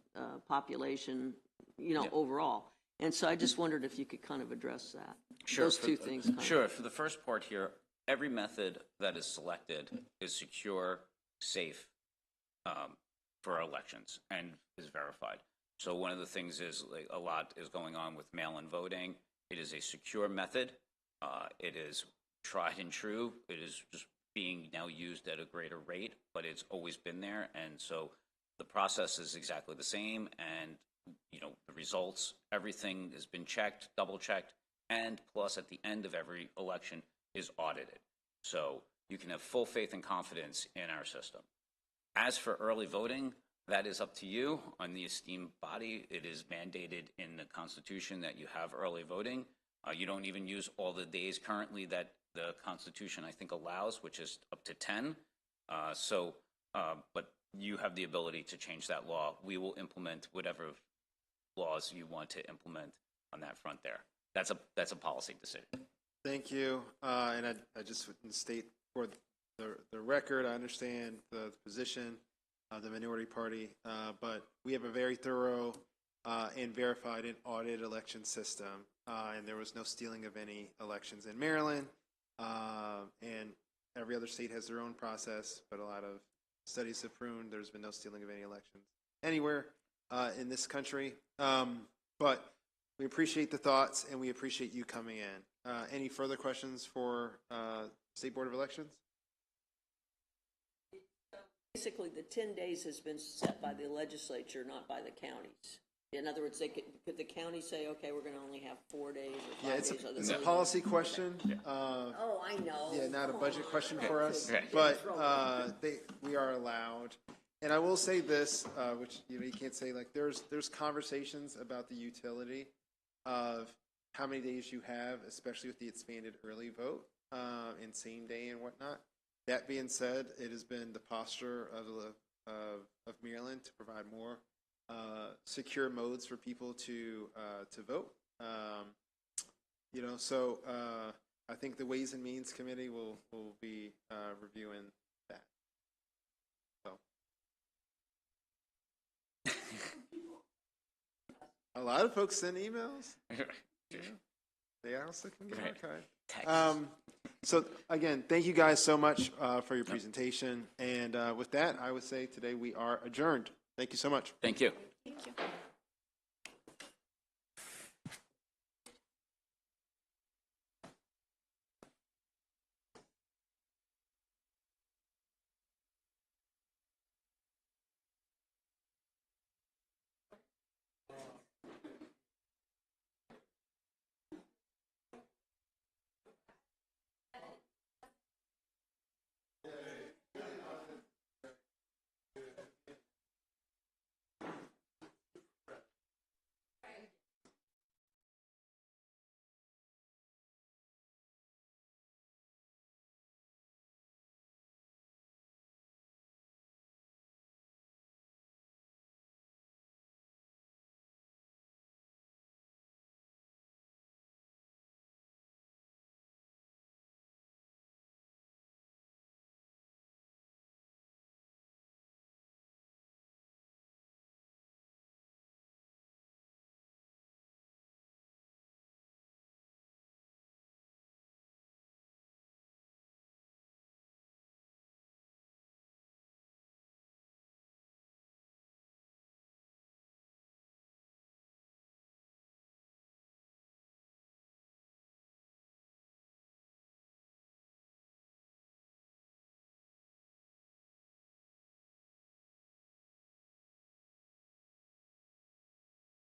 population, you know, overall. And so I just wondered if you could kind of address that. Sure. Those two things. Sure. For the first part here, every method that is selected is secure, safe for our elections, and is verified. So one of the things is, like, a lot is going on with mail-in voting. It is a secure method. It is tried and true. It is just being now used at a greater rate, but it's always been there. And so the process is exactly the same. And, you know, the results, everything has been checked, double checked, and plus at the end of every election is audited. So you can have full faith and confidence in our system. As for early voting, that is up to you on the esteemed body. It is mandated in the Constitution that you have early voting. You don't even use all the days currently that the Constitution, I think, allows, which is up to 10. But you have the ability to change that law. We will implement whatever laws you want to implement on that front there. That's a policy decision. Thank you. And I just would state for the record, I understand the position of the minority party, but we have a very thorough and verified and audited election system, and there was no stealing of any elections in Maryland. And every other state has their own process, but a lot of studies have proven there's been no stealing of any elections anywhere in this country. But we appreciate the thoughts, and we appreciate you coming in. Any further questions for State Board of Elections? Basically, the 10 days has been set by the legislature, not by the counties. In other words, could the county say, okay, we're going to only have 4 days or 5 days? It's a policy question. Oh, I know. Yeah, not a budget question for us, but we are allowed. And I will say this, which you can't say, like there's conversations about the utility of how many days you have, especially with the expanded early vote and same day and whatnot. That being said, it has been the posture of Maryland to provide more secure modes for people to vote. So I think the Ways and Means Committee will be reviewing that. So a lot of folks send emails. They also can get archived. So again, thank you guys so much for your presentation. And with that, I would say today we are adjourned. Thank you so much. Thank you. Thank you.